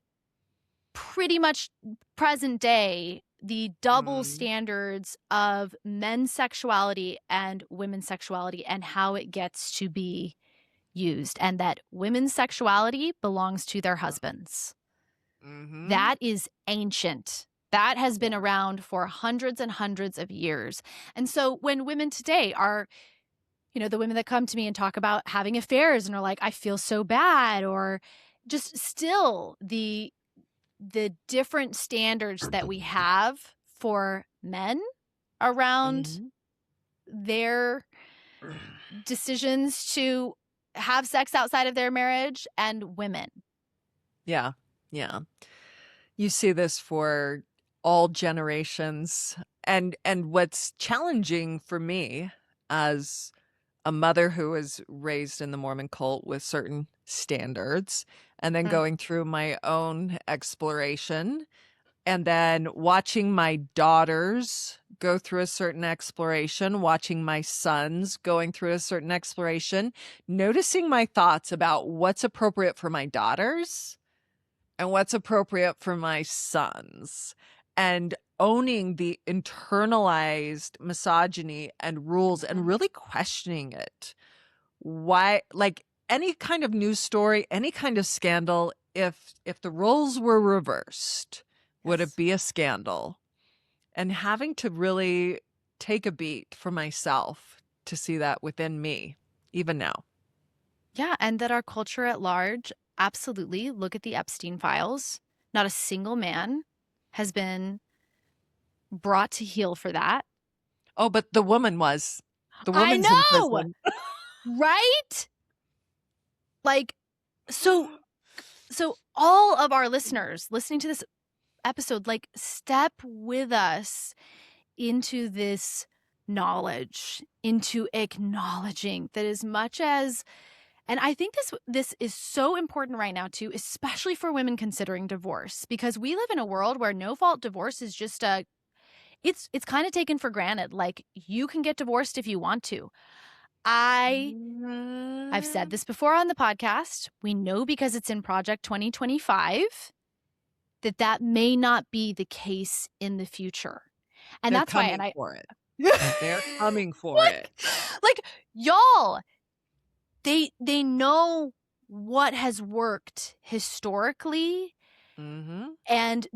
pretty much present day, the double Mhm. standards of men's sexuality and women's sexuality and how it gets to be used, and that women's sexuality belongs to their husbands. Mhm. That is ancient. That has been Yeah. around for hundreds and hundreds of years. And so when women today are, the women that come to me and talk about having affairs and are like, I feel so bad, or just still the different standards that we have for men around Mhm. their decisions to have sex outside of their marriage and women. Yeah. Yeah. You see this for all generations. And what's challenging for me as a mother who was raised in the Mormon cult with certain standards, and then Mm. going through my own exploration, and then watching my daughters go through a certain exploration, watching my sons going through a certain exploration, noticing my thoughts about what's appropriate for my daughters and what's appropriate for my sons, and owning the internalized misogyny and rules and Mhm. really questioning it. Why, like any kind of news story, any kind of scandal, if the roles were reversed, would it Yes. be a scandal? And having to really take a beat for myself to see that within me, even now. Yeah, and that our culture at large, absolutely, look at the Epstein files. Not a single man has been brought to heel for that. Oh, but the woman was. The I woman's in know, prison. right? Like, so so all of our listeners listening to this episode, like, step with us into this knowledge, into acknowledging that as much as, and I think this is so important right now too, especially for women considering divorce, because we live in a world where no fault divorce is just it's kind of taken for granted. Like, you can get divorced if you want to. I've said this before on the podcast. We know, because it's in Project 2025, that may not be the case in the future. And They're that's why, coming and I for it. They're coming for like, it. like, y'all, they know what has worked historically, Mhm. and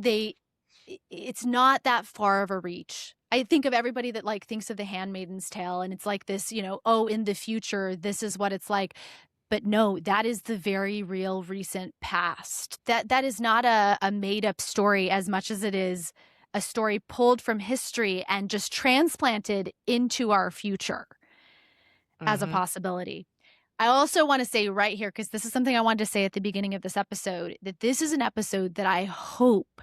it's not that far of a reach. I think of everybody that, like, thinks of The Handmaid's Tale, and it's like this, oh, in the future, this is what it's like. But no, that is the very real recent past. That is not a made up story as much as it is a story pulled from history and just transplanted into our future as a Mhm. possibility. I also want to say right here, because this is something I wanted to say at the beginning of this episode, that this is an episode that I hope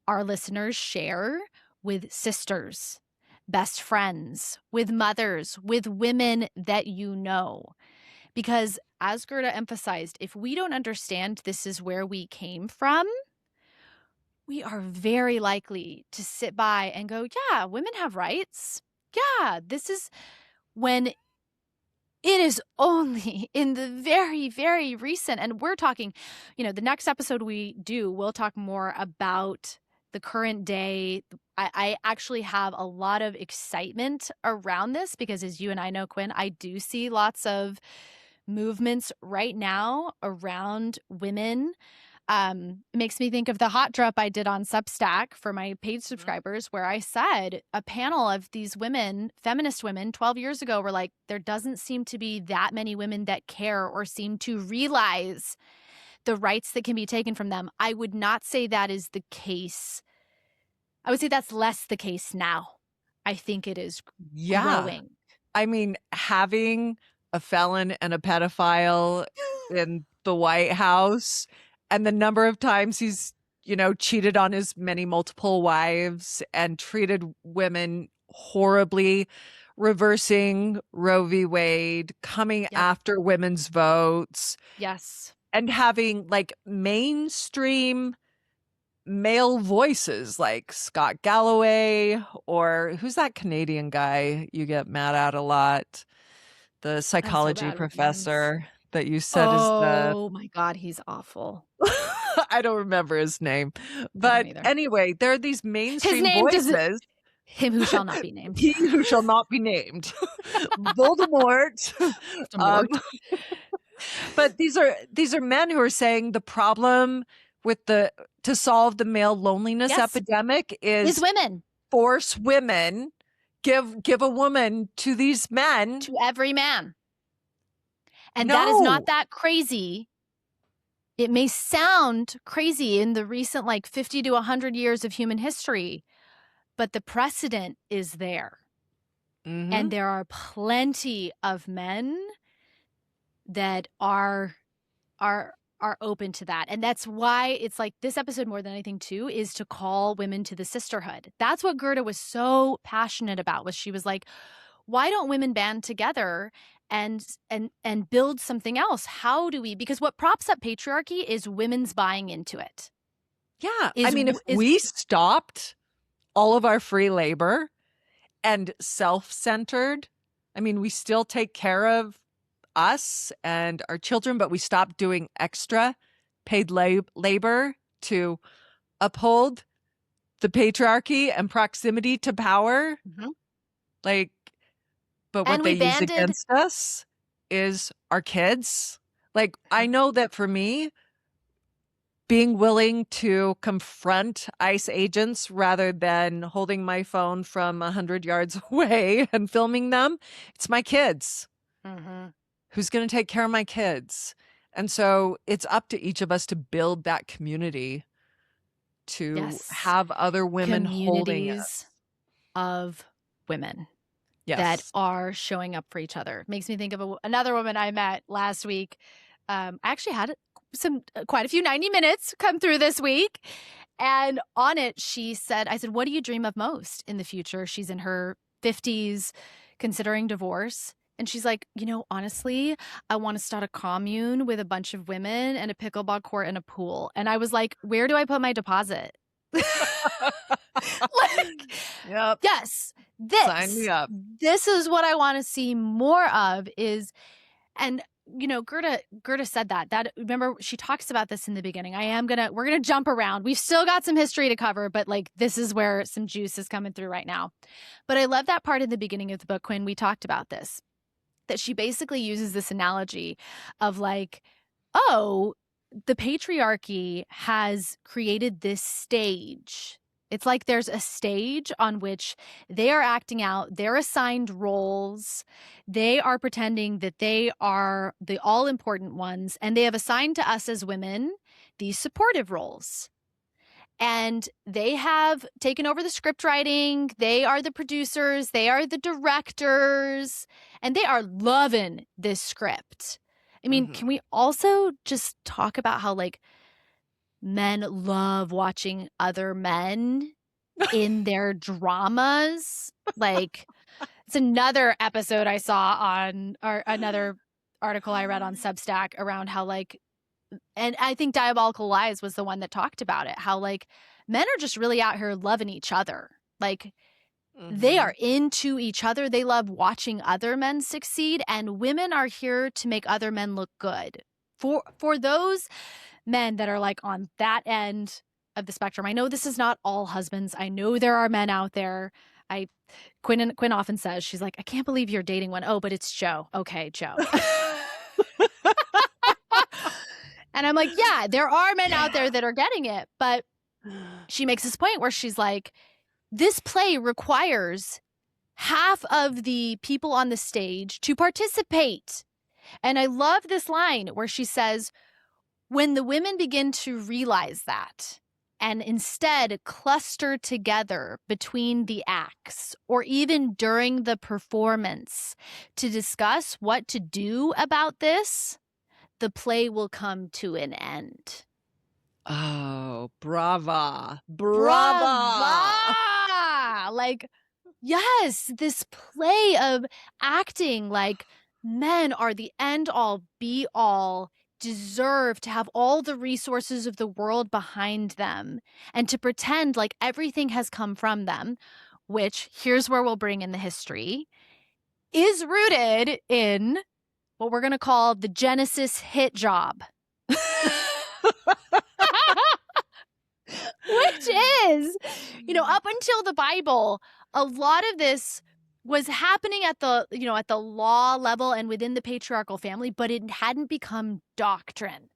our listeners share with sisters, best friends, with mothers, with women that you know. Because as Gerda emphasized, if we don't understand this is where we came from, we are very likely to sit by and go, yeah, women have rights. Yeah, this is when it is only in the very, very recent, and we're talking, the next episode we do, we'll talk more about the current day. I actually have a lot of excitement around this because, as you and I know, Quinn, I do see lots of movements right now around women. It makes me think of the hot drop I did on Substack for my paid Mhm. subscribers, where I said a panel of these women, feminist women, 12 years ago were like, there doesn't seem to be that many women that care or seem to realize the rights that can be taken from them. I would not say that is the case. I would say that's less the case now. I think it is Yeah. growing. I mean, having a felon and a pedophile in the White House, and the number of times he's, cheated on his many multiple wives and treated women horribly, reversing Roe v. Wade, coming Yep. after women's votes, Yes. and having like mainstream male voices like Scott Galloway, or who's that Canadian guy you get mad at a lot? The I'm so psychology bad with names. professor that you said is the Oh my God, he's awful. I don't remember his name. I don't But either. anyway, there are these His mainstream name does voices. him who shall not be named. He who shall not be named. Voldemort. Um, Mort. but these are men who are saying the problem with the to solve the male loneliness Yes, epidemic is is women force women, give a woman to these men. to every man. And that is not No. that crazy. It may sound crazy in the recent, like, 50 to 100 years of human history, but the precedent is there. And Mhm. there are plenty of men that are open to that. And that's why it's like this episode more than anything too is to call women to the sisterhood. That's what Gerda was so passionate about. Was she was like, why don't women band together and build something else? How do we, because what props up patriarchy is women's buying into it. Yeah, I Is mean, if is we stopped all of our free labor and self-centered, I mean, we still take care of us and our children, but we stopped doing extra paid labor to uphold the patriarchy and proximity to power, Mhm. like, but what And they we use banded. against us is our kids. Like, I know that for me, being willing to confront ICE agents rather than holding my phone from 100 yards away and filming them, it's my kids. Mhm. Who's going to take care of my kids? And so it's up to each of us to build that community, to Yes. have other women holding Communities us. of women that Yes. are showing up for each other. Makes me think of another woman I met last week. I actually had quite a few 90 minutes come through this week. And on it, she said, I said, what do you dream of most in the future? She's in her 50s, considering divorce. And she's like, honestly, I want to start a commune with a bunch of women and a pickleball court and a pool. And I was like, where do I put my deposit? Like, Yep. yes, Sign me this. up. This is what I want to see more of is, and Gerda said that remember she talks about this in the beginning. We're gonna jump around. We've still got some history to cover, but like this is where some juice is coming through right now. But I love that part in the beginning of the book when we talked about this, that she basically uses this analogy of like, oh, the patriarchy has created this stage. It's like there's a stage on which they are acting out their assigned roles. They are pretending that they are the all important ones, and they have assigned to us as women these supportive roles. And they have taken over the script writing. They are the producers, they are the directors, and they are loving this script. I mean, Mhm. can we also just talk about how like men love watching other men in their dramas? Like, it's another episode I saw on, or another article I read on Substack around how like, and I think Diabolical Lies was the one that talked about it, how like men are just really out here loving each other. Like, they Mhm. are into each other. They love watching other men succeed, and women are here to make other men look good. For those men that are like on that end of the spectrum. I know this is not all husbands. I know there are men out there. I Quinn often says, she's like, I can't believe you're dating one. Oh, but it's Joe. Okay, Joe. And I'm like, yeah, there are men out there Yeah. that are getting it. But she makes this point where she's like, this play requires half of the people on the stage to participate. And I love this line where she says, when the women begin to realize that and instead cluster together between the acts or even during the performance to discuss what to do about this, the play will come to an end. Oh, brava. Brava. Brava! Like, yes, this play of acting like men are the end all be all, deserve to have all the resources of the world behind them, and to pretend like everything has come from them, which here's where we'll bring in the history, is rooted in what we're going to call the Genesis hit job. Which is, up until the Bible, a lot of this was happening at the law level and within the patriarchal family, but it hadn't become doctrine.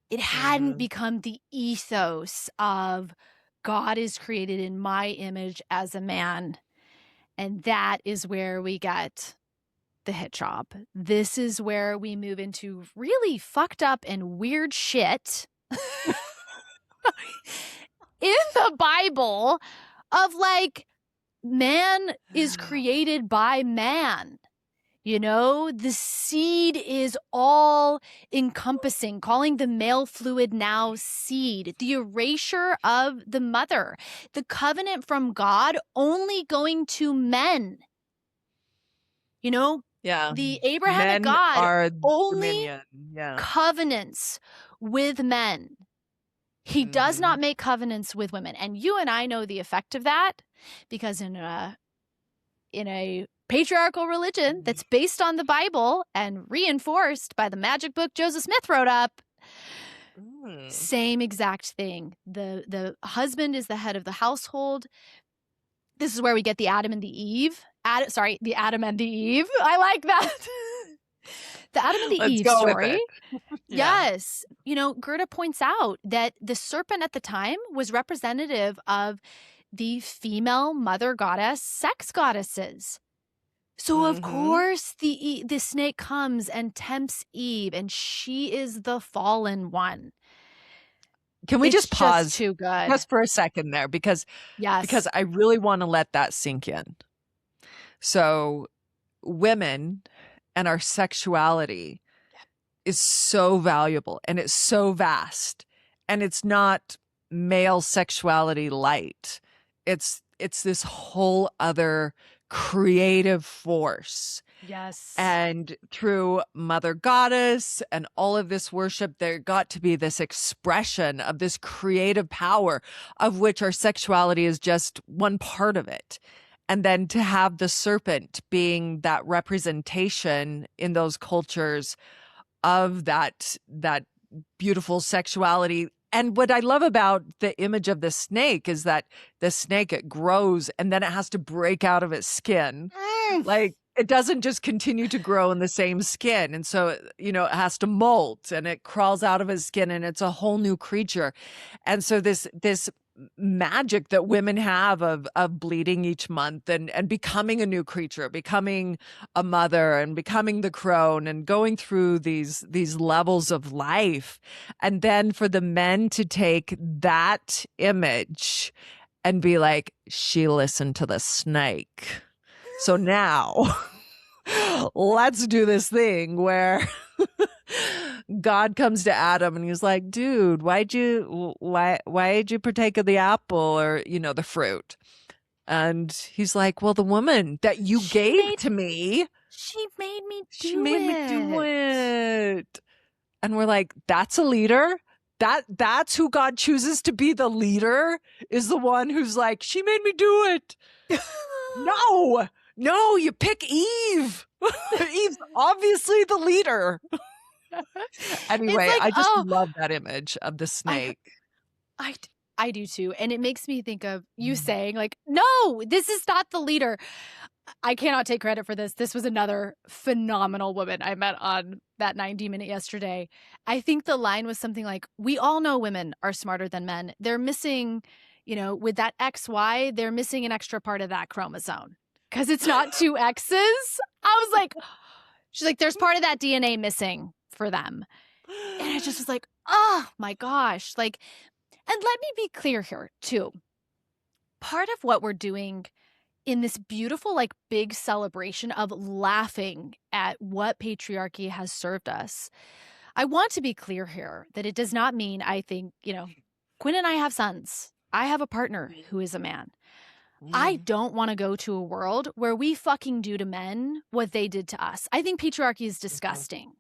It hadn't Mhm. become the ethos of God is created in my image as a man. And that is where we get the hit job. This is where we move into really fucked up and weird shit in the Bible of like man is created by man. You know, the seed is all encompassing, calling the male fluid now seed, the erasure of the mother, the covenant from God only going to men. You know, Yeah. the Abrahamic Men God are only dominion. Yeah. covenants with men. He does Mhm. not make covenants with women. And you and I know the effect of that because in a patriarchal religion that's based on the Bible and reinforced by the magic book Joseph Smith wrote up, Mm. same exact thing. The husband is the head of the household. This is where we get the Adam and the Eve. The Adam and the Eve. I like that. The Adam and the Let's Eve go with story. it. Yeah. Yes. You know, Gerda points out that the serpent at the time was representative of the female mother goddess, sex goddesses. So of Mhm. course the snake comes and tempts Eve, and she is the fallen one. Can we It's just just pause too good. just for a second there because Yes. I really wanna let that sink in. So, women and our sexuality is so valuable and it's so vast, and it's not male sexuality light. It's this whole other creative force. Yes. And through Mother Goddess and all of this worship, there got to be this expression of this creative power, of which our sexuality is just one part of it. And then to have the serpent being that representation in those cultures of that beautiful sexuality. And what I love about the image of the snake is that the snake, it grows and then it has to break out of its skin. Mm. Like, it doesn't just continue to grow in the same skin. And so, it has to molt and it crawls out of its skin and it's a whole new creature. And so this magic that women have of bleeding each month and becoming a new creature, becoming a mother and becoming the crone and going through these levels of life. And then for the men to take that image and be like, she listened to the snake. So now let's do this thing where God comes to Adam and he's like, dude, why'd you partake of the apple or, the fruit? And he's like, well, the woman that you She gave made to me, she made me she do made me do it. it. And we're like, that's a leader. That's who God chooses to be the leader, is the one who's like, she made me do it. No, you pick Eve. Eve's obviously the leader. It's Anyway, like, I just oh, love that image of the I snake. I I do too. And it makes me think of you Mm. saying like, "No, this is not the leader." I cannot take credit for this. This was another phenomenal woman I met on that 90-minute yesterday. I think the line was something like, "We all know women are smarter than men. They're missing, with that XY, they're missing an extra part of that chromosome because it's not two X's." I was like, she's like, "There's part of that DNA missing for them." And I just was like, "Oh my gosh." Like, and let me be clear here too. Part of what we're doing in this beautiful, like, big celebration of laughing at what patriarchy has served us, I want to be clear here that it does not mean I think, Quinn and I have sons. I have a partner who is a man. I Mm. don't want to go to a world where we fucking do to men what they did to us. I think patriarchy is Mhm. disgusting.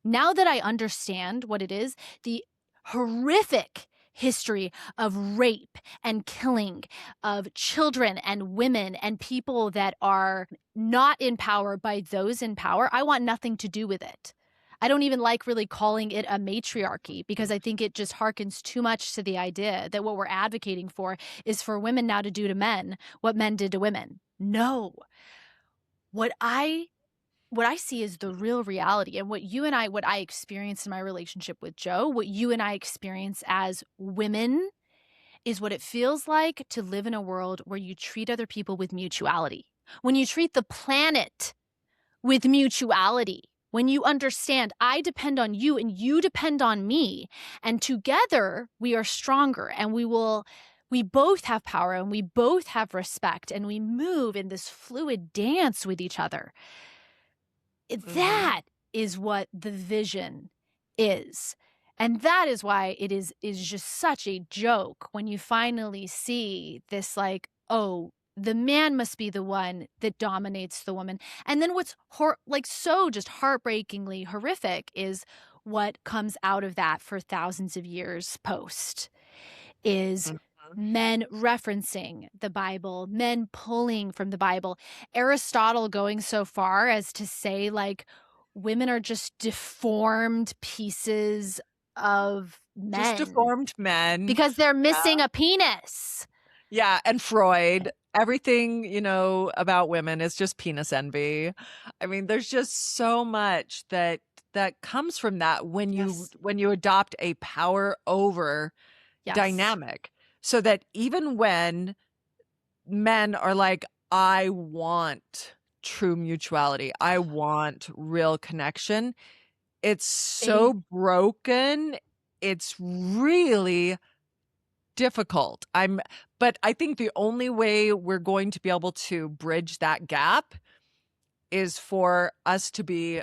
Now that I understand what it is, the horrific history of rape and killing of children and women and people that are not in power by those in power, I want nothing to do with it. I don't even like really calling it a matriarchy because I think it just harkens too much to the idea that what we're advocating for is for women now to do to men what men did to women. No. What I what I see is the real reality, and what I experienced in my relationship with Joe, what you and I experience as women is what it feels like to live in a world where you treat other people with mutuality. When you treat the planet with mutuality, when you understand I depend on you and you depend on me, and together we are stronger and we both have power and we both have respect and we move in this fluid dance with each other. Mhm. That is what the vision is. And that is why it is just such a joke when you finally see this, like, oh, the man must be the one that dominates the woman. And then what's like so just heartbreakingly horrific is what comes out of that for thousands of years post is Mhm. men referencing the Bible, men pulling from the Bible. Aristotle going so far as to say, like, women are just deformed pieces of Just men deformed men. because they're Yeah. missing a penis. Yeah, and Freud, everything, about women is just penis envy. I mean, there's just so much that comes from that when you Yes. when you adopt a power over Yes. dynamic, so that even when men are like, "I want true mutuality. I want real connection." It's They so broken. It's really difficult. But I think the only way we're going to be able to bridge that gap is for us to be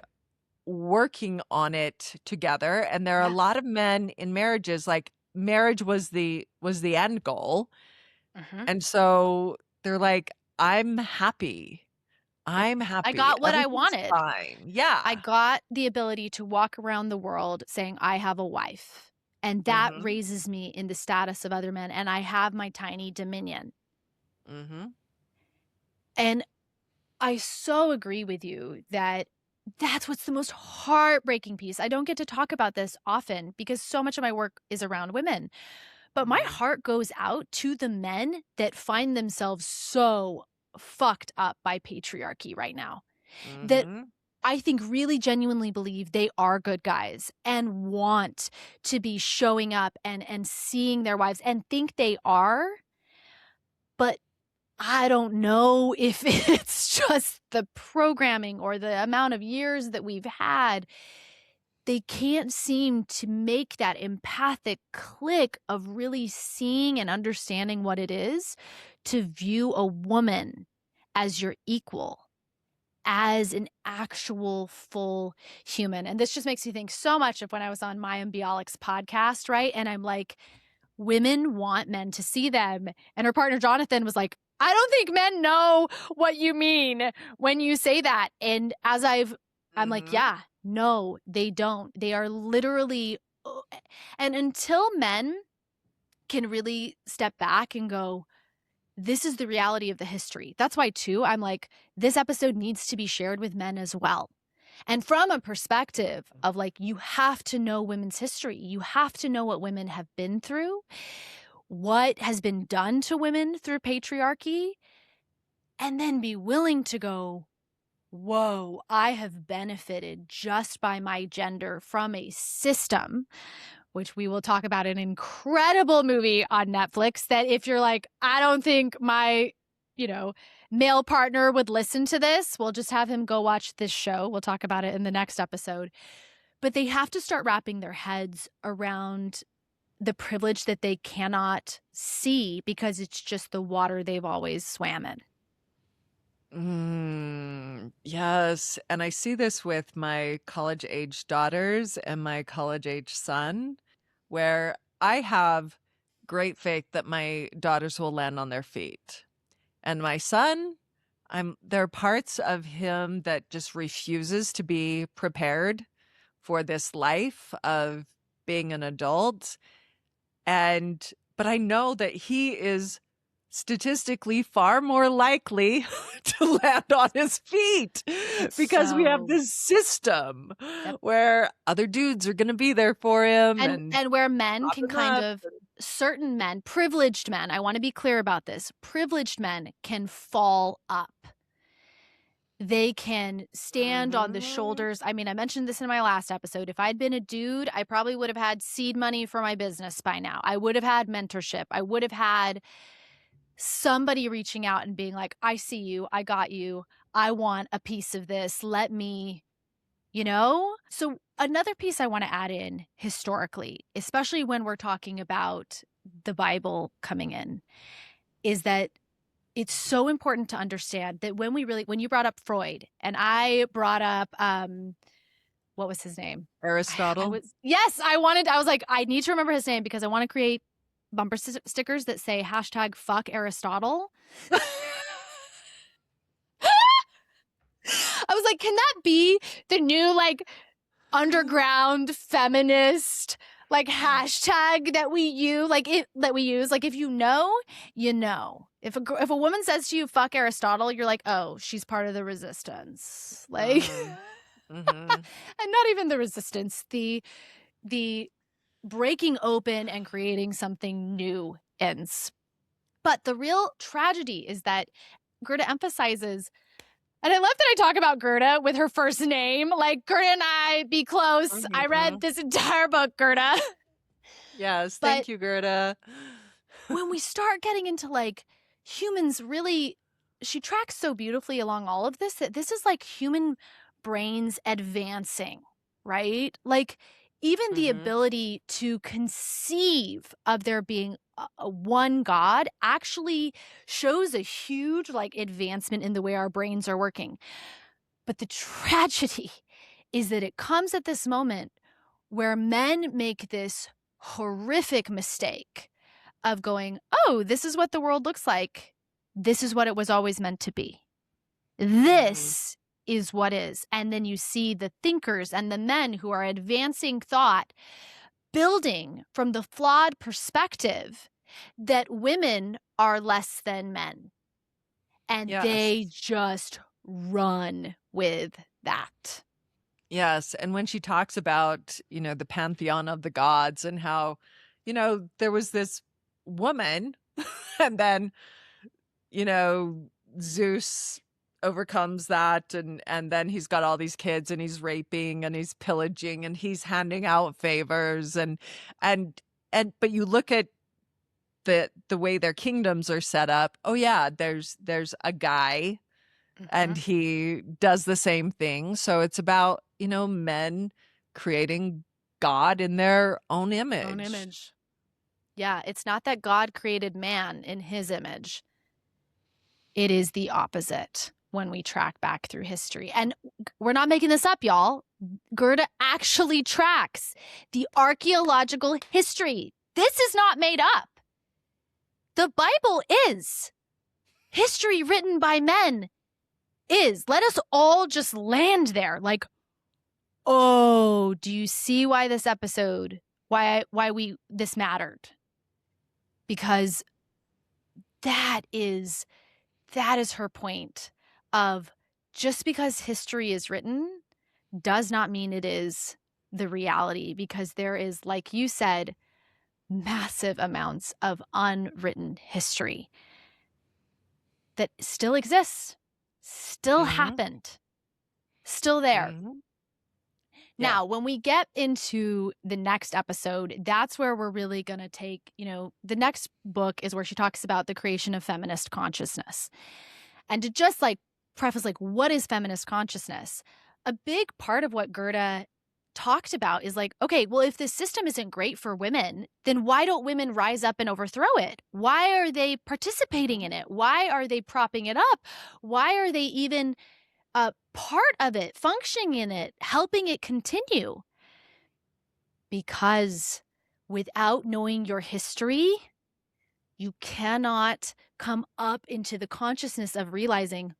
working on it together, and there are a yeah. lot of men in marriages, like, marriage was the end goal, Mhm. and so they're like, "I'm happy. Yep. I'm I happy. got what I Everything's wanted. fine." I Yeah. got the ability to walk around the world saying, I have a wife. And that Mhm. raises me in the status of other men. And I have my tiny dominion. Mhm. And I so agree with you that that's what's the most heartbreaking piece. I don't get to talk about this often because so much of my work is around women. But my Mhm. heart goes out to the men that find themselves so fucked up by patriarchy right now. That Mhm. I think really genuinely believe they are good guys and want to be showing up and seeing their wives and think they are, but I don't know if it's just the programming or the amount of years that we've had. They can't seem to make that empathic click of really seeing and understanding what it is to view a woman as your equal, as an actual full human. And this just makes me think so much of when I was on Maya Bialik's podcast, right? And I'm like, women want men to see them. And her partner Jonathan was like, I don't think men know what you mean when you say that. And I'm like, Mhm. yeah, no, they don't. They are literally, and until men can really step back and go, this is the reality of the history. That's why, too, I'm like, this episode needs to be shared with men as well. And from a perspective of like, you have to know women's history, you have to know what women have been through, what has been done to women through patriarchy, and then be willing to go, whoa, I have benefited just by my gender from a system, which we will talk about an incredible movie on Netflix that if you're like, I don't think my, you know, male partner would listen to this, we'll just have him go watch this show. We'll talk about it in the next episode. But they have to start wrapping their heads around the privilege that they cannot see because it's just the water they've always swam in. Yes, and I see this with my college-age daughters and my college-age son, where I have great faith that my daughters will land on their feet. And my son, there are parts of him that just refuses to be prepared for this life of being an adult. But I know that he is statistically far more likely to land on his feet It's because we have so this system yep. where other dudes are gonna be there for him and And where men prop can him kind up. of certain men, privileged men, I want to be clear about this. Privileged men can fall up. They can stand on the Mhm. shoulders. I mean, I mentioned this in my last episode. If I'd been a dude, I probably would have had seed money for my business by now. I would have had mentorship. I would have had somebody reaching out and being like, I see you. I got you. I want a piece of this. Let me. you know? So another piece I want to add in historically, especially when we're talking about the Bible coming in, is that it's so important to understand that when you brought up Freud and I brought up, what was his name? Aristotle. I was like, I need to remember his name because I want to create bumper stickers that say hashtag fuck Aristotle. I was like, can that be the new like underground feminist like hashtag that we use? Like if you know, you know. If a woman says to you fuck Aristotle, you're like, oh, she's part of the resistance. Like, Mhm. Mhm. and not even the resistance, the breaking open and creating something new ends. But the real tragedy is that Gerda emphasizes, and I love that I talk about Gerda with her first name. Like, Gerda and I, be close. I read Mhm. this entire book, Gerda. Yes, But thank you, Gerda. when we start getting into like humans really, she tracks so beautifully along all of this that this is like human brains advancing, right? Like even the Mhm. ability to conceive of there being a one God actually shows a huge like advancement in the way our brains are working. But the tragedy is that it comes at this moment where men make this horrific mistake of going, oh, this is what the world looks like. This is what it was always meant to be. Mhm. This is what is. And then you see the thinkers and the men who are advancing thought building from the flawed perspective that women are less than men. And Yes. they just run with that. Yes, and when she talks about, the pantheon of the gods and how, there was this woman and then, you know, Zeus overcomes that and then he's got all these kids and he's raping and he's pillaging and he's handing out favors and but you look at the way their kingdoms are set up. Oh yeah, there's a guy and Mhm. he does the same thing. So it's about, men creating God in their own Own image. image. Yeah, it's not that God created man in his image. It is the opposite when we track back through history. And we're not making this up, y'all. Gerda actually tracks the archaeological history. This is not made up. The Bible is. History written by men is. Let us all just land there. Like, oh, do you see why this episode, this mattered? Because that is her point of just because history is written does not mean it is the reality, because there is, like you said, massive amounts of unwritten history that still exists, still Mhm. happened, still there. Mhm. Yeah. Now, when we get into the next episode, that's where we're really going to take, the next book is where she talks about the creation of feminist consciousness. And to just like preface, like, what is feminist consciousness? A big part of what Gerda talked about is like, okay, well, if this system isn't great for women, then why don't women rise up and overthrow it? Why are they participating in Mhm. it? Why are they propping it up? Why are they even a part of it, functioning in it, helping it continue? Because without knowing your history, you cannot come up into the consciousness of realizing,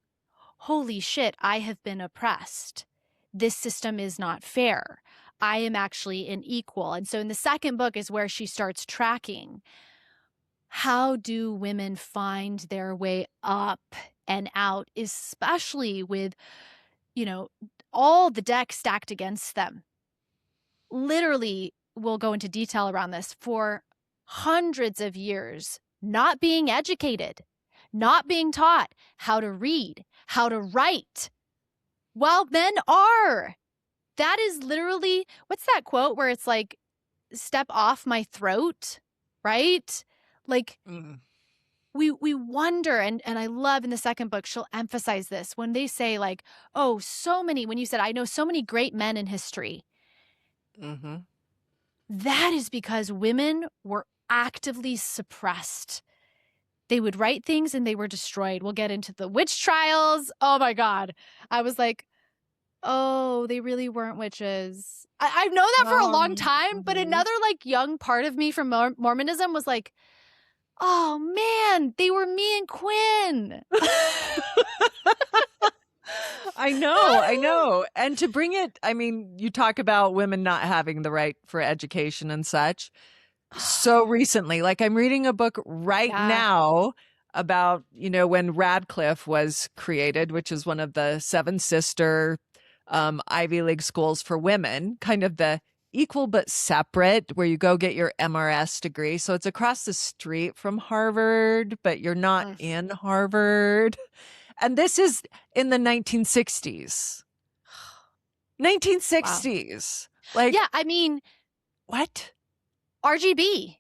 holy shit, I have been oppressed. This system is not fair. I am actually an equal. And so in the second book is where she starts tracking, how do women find their way up and out, especially with, you know, all the deck stacked against them. Literally, we'll go into detail around this, for hundreds of years, not being educated, not being taught how to read, how to write, while men are. That is literally, what's that quote where it's like, step off my throat, right? Like, Mm. we wonder, and I love in the second book, she'll emphasize this when they say like, "Oh, so many," when you said, "I know so many great men in history." Mhm. That is because women were actively suppressed. They would write things and they were destroyed. We'll get into the witch trials. Oh my God. I was like, oh, they really weren't witches. I've known that for a long time, but Mhm. another like young part of me from Mormonism was like, oh man, they were me and Quinn. I know, I know. And to bring it, I mean, you talk about women not having the right for education and such. So recently, like I'm reading a book right Yeah. now about, when Radcliffe was created, which is one of the seven sister Ivy League schools for women, kind of the equal but separate, where you go get your MRS degree. So it's across the street from Harvard, but you're not Mm. in Harvard. And this is in the 1960s. Wow. 1960s. Like, Yeah, I mean, what? RGB.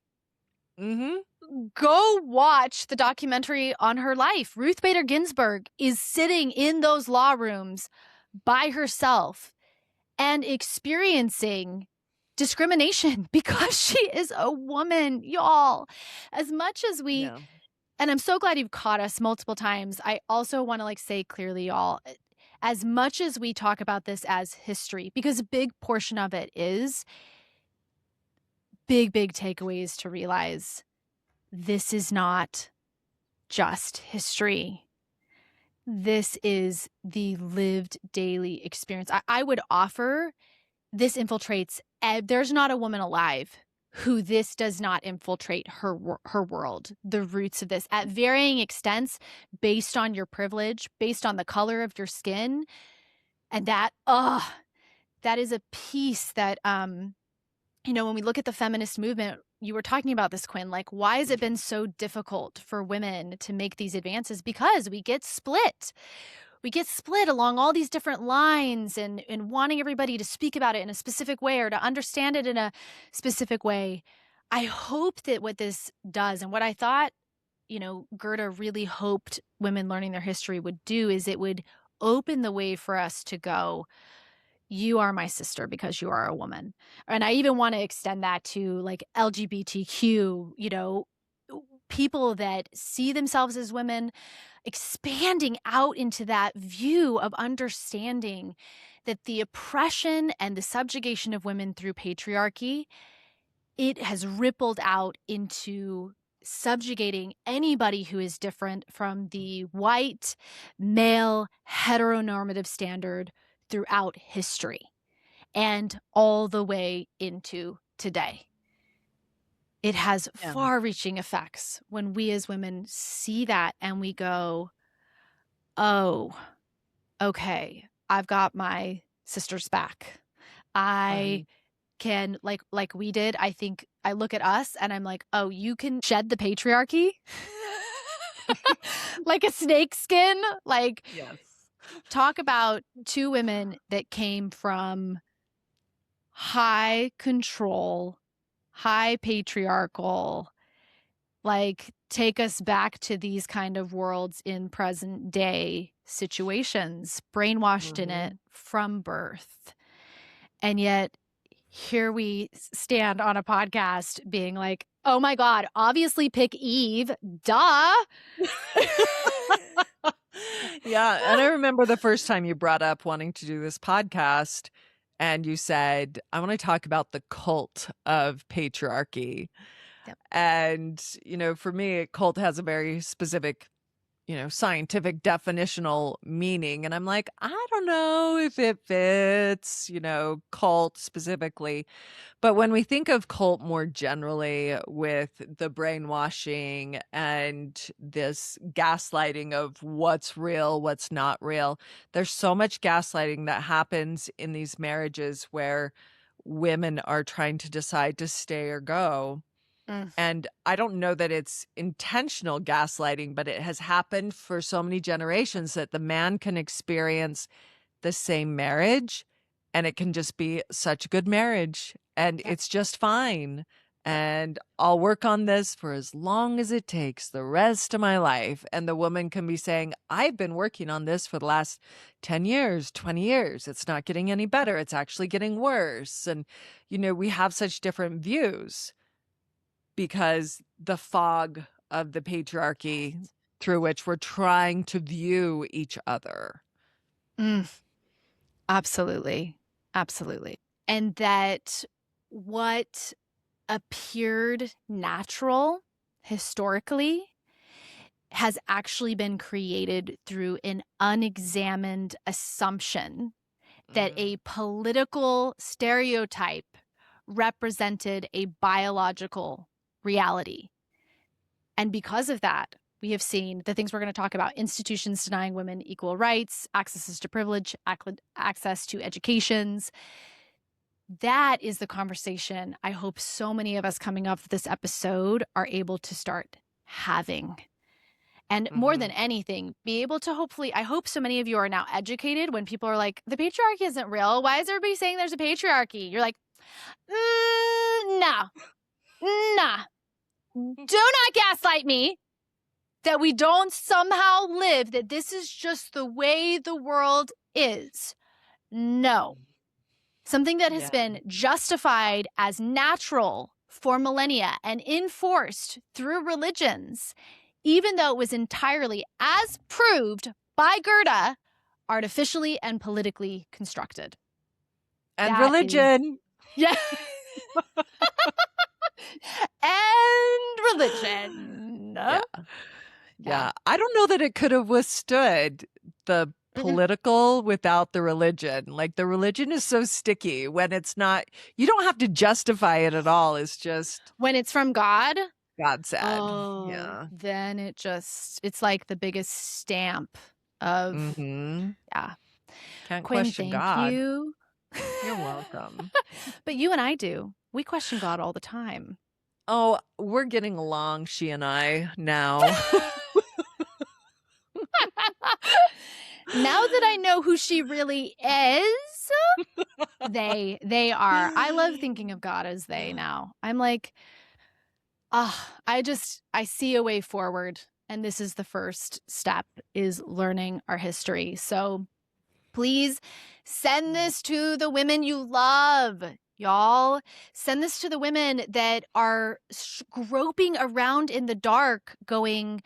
Mm-hmm. Go watch the documentary on her life. Ruth Bader Ginsburg is sitting in those law rooms by herself and experiencing discrimination because she is a woman, y'all. As much as we, Yeah. and I'm so glad you've caught us multiple times. I also want to like say clearly, y'all, as much as we talk about this as history, because a big portion of it is big takeaways to realize this is not just history. This is the lived daily experience. I would offer this infiltrates, there's not a woman alive who this does not infiltrate her world, the roots of this at varying extents based on your privilege, based on the color of your skin. And that is a piece that, when we look at the feminist movement, you were talking about this, Quinn, like, why has it been so difficult for women to make these advances? Because we get split. We get split along all these different lines and wanting everybody to speak about it in a specific way or to understand it in a specific way. I hope that what this does and what I thought, Gerda really hoped women learning their history would do is it would open the way for us to go, you are my sister because you are a woman. And I even want to extend that to like LGBTQ, people that see themselves as women, expanding out into that view of understanding that the oppression and the subjugation of women through patriarchy, it has rippled out into subjugating anybody who is different from the white, male, heteronormative standard throughout history and all the way into today. It has Yeah. far reaching effects when we as women see that and we go, oh, okay, I've got my sister's back. I Right. can like we did, I think I look at us and I'm like, "Oh, you can shed the patriarchy?" Like a snake skin, like Yes. talk about two women that came from high control, high patriarchal, like take us back to these kind of worlds in present day situations, brainwashed in it Mhm. from birth. And yet here we stand on a podcast being like, oh my God, obviously pick Eve. Duh. Yeah, and I remember the first time you brought up wanting to do this podcast, and you said, "I wanna talk about the cult of patriarchy." Yep. And, for me, cult has a very specific, scientific definitional meaning, and I'm like, "I don't know if it fits, cult specifically." But when we think of cult more generally with the brainwashing and this gaslighting of what's real, what's not real, there's so much gaslighting that happens in these marriages where women are trying to decide to stay or go. Mm, And I don't know that it's intentional gaslighting, but it has happened for so many generations that the man can experience the same marriage and it can just be such a good marriage and yep. it's just fine. and I'll work on this for as long as it takes the rest of my life. And the woman can be saying, I've been working on this for the last 10 years, 20 years. It's not getting any better. It's actually getting worse. And, we have such different views because the fog of the patriarchy through which we're trying to view each other. Mm, absolutely. Absolutely. And that what appeared natural historically has actually been created through an unexamined assumption that a political stereotype represented a biological reality. And because of that, we have seen the things we're going to talk about: institutions denying women equal rights, accesses to privilege, access to educations. That is the conversation I hope so many of us coming off this episode are able to start having. And more than anything, be able to hopefully, I hope so many of you are now educated when people are like, the patriarchy isn't real. Why is everybody saying there's a patriarchy? You're like, nah, nah. Do not gaslight me that we don't somehow live, that this is just the way the world is. No. Something that has been justified as natural for millennia and enforced through religions, even though it was entirely, as proved by Gerda, artificially and politically constructed. And That religion. Yeah. And religion. Yeah. I don't know that it could have withstood the political without the religion. Like, the religion is so sticky when it's not, you don't have to justify it at all. It's just when it's from God. God said. Oh, then it's like the biggest stamp of, yeah. Can't Quinn, question thank God. you. You're welcome. But you and I do. We question God all the time. Oh, we're getting along, she and I, now. Now that I know who she really is, they are. I love thinking of God as they now. I'm like, I see a way forward. And this is the first step, is learning our history. So please send this to the women you love, y'all. Send this to the women that are groping around in the dark, going,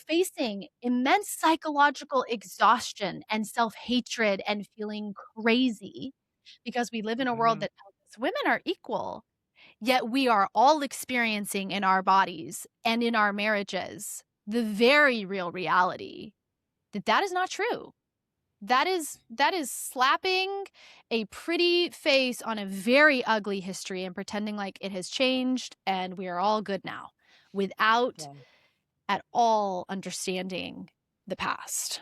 facing immense psychological exhaustion and self-hatred and feeling crazy because we live in a world that tells us women are equal. Yet we are all experiencing in our bodies and in our marriages the very real reality that is not true. That is slapping a pretty face on a very ugly history and pretending like it has changed and we are all good now without at all understanding the past.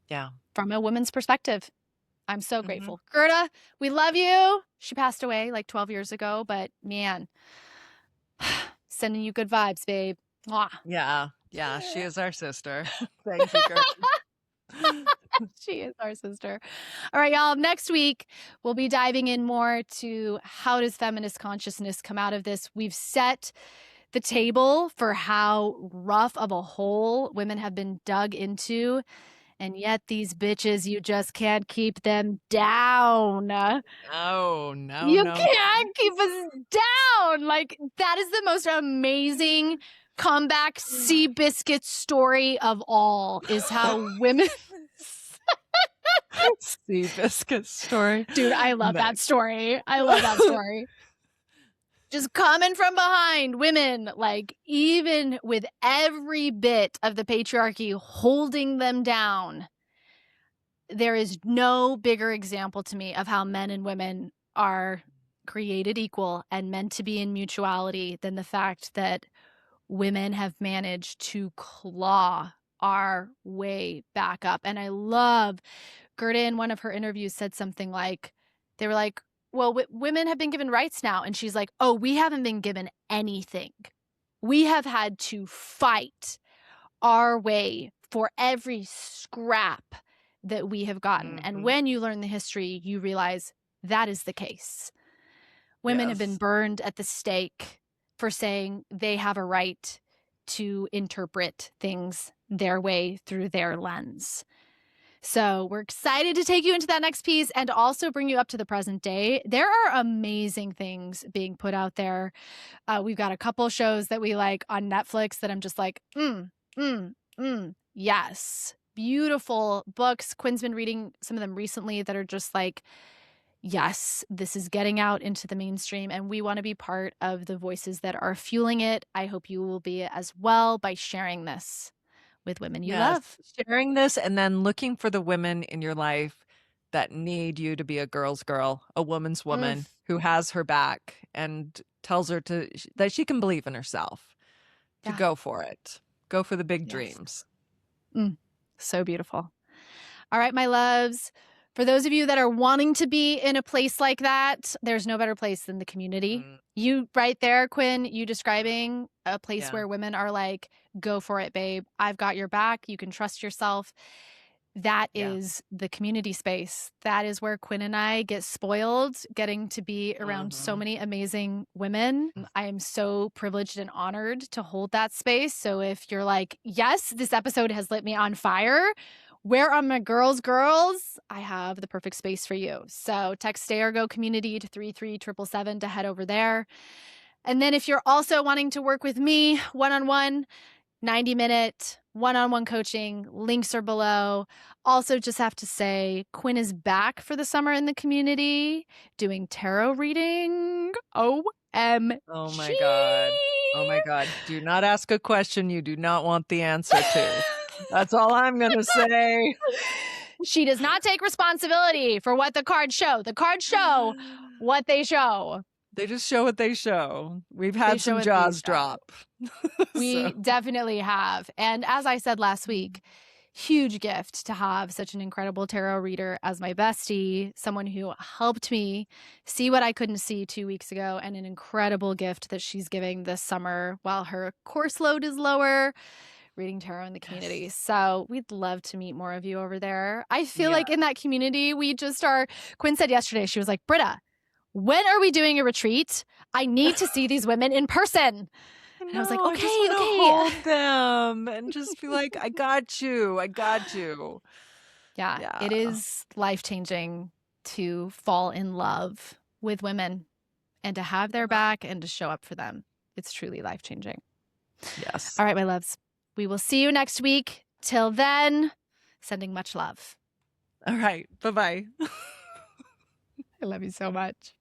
Yeah. From a woman's perspective. I'm so grateful. Gerda, we love you. She passed away like 12 years ago, but man, sending you good vibes, babe. Mwah. Yeah. Yeah. She is our sister. Thank you, Gerda. She is our sister. All right, y'all. Next week, we'll be diving in more to how does feminist consciousness come out of this. We've set the table for how rough of a hole women have been dug into. And yet these bitches, you just can't keep them down. No. You can't keep us down. Like, that is the most amazing comeback Seabiscuit story of all, is how women... Seabiscuit story. Dude, I love that story. I love that story. Just coming from behind, women, like, even with every bit of the patriarchy holding them down, there is no bigger example to me of how men and women are created equal and meant to be in mutuality than the fact that women have managed to claw our way back up. And I love Gerda, in one of her interviews, said something like, they were like, well, women have been given rights now. And she's like, oh, we haven't been given anything. We have had to fight our way for every scrap that we have gotten. And when you learn the history, you realize that is the case. women have been Yes. burned at the stake for saying they have a right to interpret things their way through their lens. So we're excited to take you into that next piece and also bring you up to the present day. There are amazing things being put out there. We've got a couple shows that we like on Netflix that I'm just like, yes. Beautiful books. Quinn's been reading some of them recently that are just like, yes, this is getting out into the mainstream, and we want to be part of the voices that are fueling it. I hope you will be as well by sharing this with women you Yes. love. Sharing this and then looking for the women in your life that need you to be a girl's girl, a woman's Mm, woman who has her back and tells her that she can believe in herself, to yeah. go for it. Go for the big Yes. dreams. So beautiful. All right, my loves. For those of you that are wanting to be in a place like that, there's no better place than the community. Mm, You right there, Quinn, you describing a place yeah. where women are like, go for it, babe. I've got your back. You can trust yourself. That Yeah. is the community space. That is where Quinn and I get spoiled, getting to be around so Mhm. many amazing women. I am so privileged and honored to hold that space. So if you're like, yes, this episode has lit me on fire, where are my girls? I have the perfect space for you. So text Stay or Go Community to 33777 to head over there. And then if you're also wanting to work with me one-on-one, 90-minute one-on-one coaching, links are below. Also, just have to say, Quinn is back for the summer in the community doing tarot reading. Oh OMG. my god. Oh my god. Do not ask a question you do not want the answer to. That's all I'm gonna say. She does not take responsibility for what the cards show. The cards show what they show. They just show what they show. We've They had show some what they jaws show. drop. So, We definitely have. And as I said last week, huge gift to have such an incredible tarot reader as my bestie, someone who helped me see what I couldn't see 2 weeks ago, and an incredible gift that she's giving this summer while her course load is lower, reading tarot in the yes. community. So we'd love to meet more of you over there. I feel Yeah. like in that community, we just are. Quinn said yesterday, she was like, Britta, when are we doing a retreat? I need to see these women in person. I And I was like, know, I just okay, wanna okay. hold them and just be like, "I got you, I got you." Yeah, Yeah. it is life-changing to fall in love with women and to have their Yeah. back and to show up for them. It's truly life-changing. Yes. All right, my loves. We will see you next week. Till then, sending much love. Alright, bye-bye. I love you so much.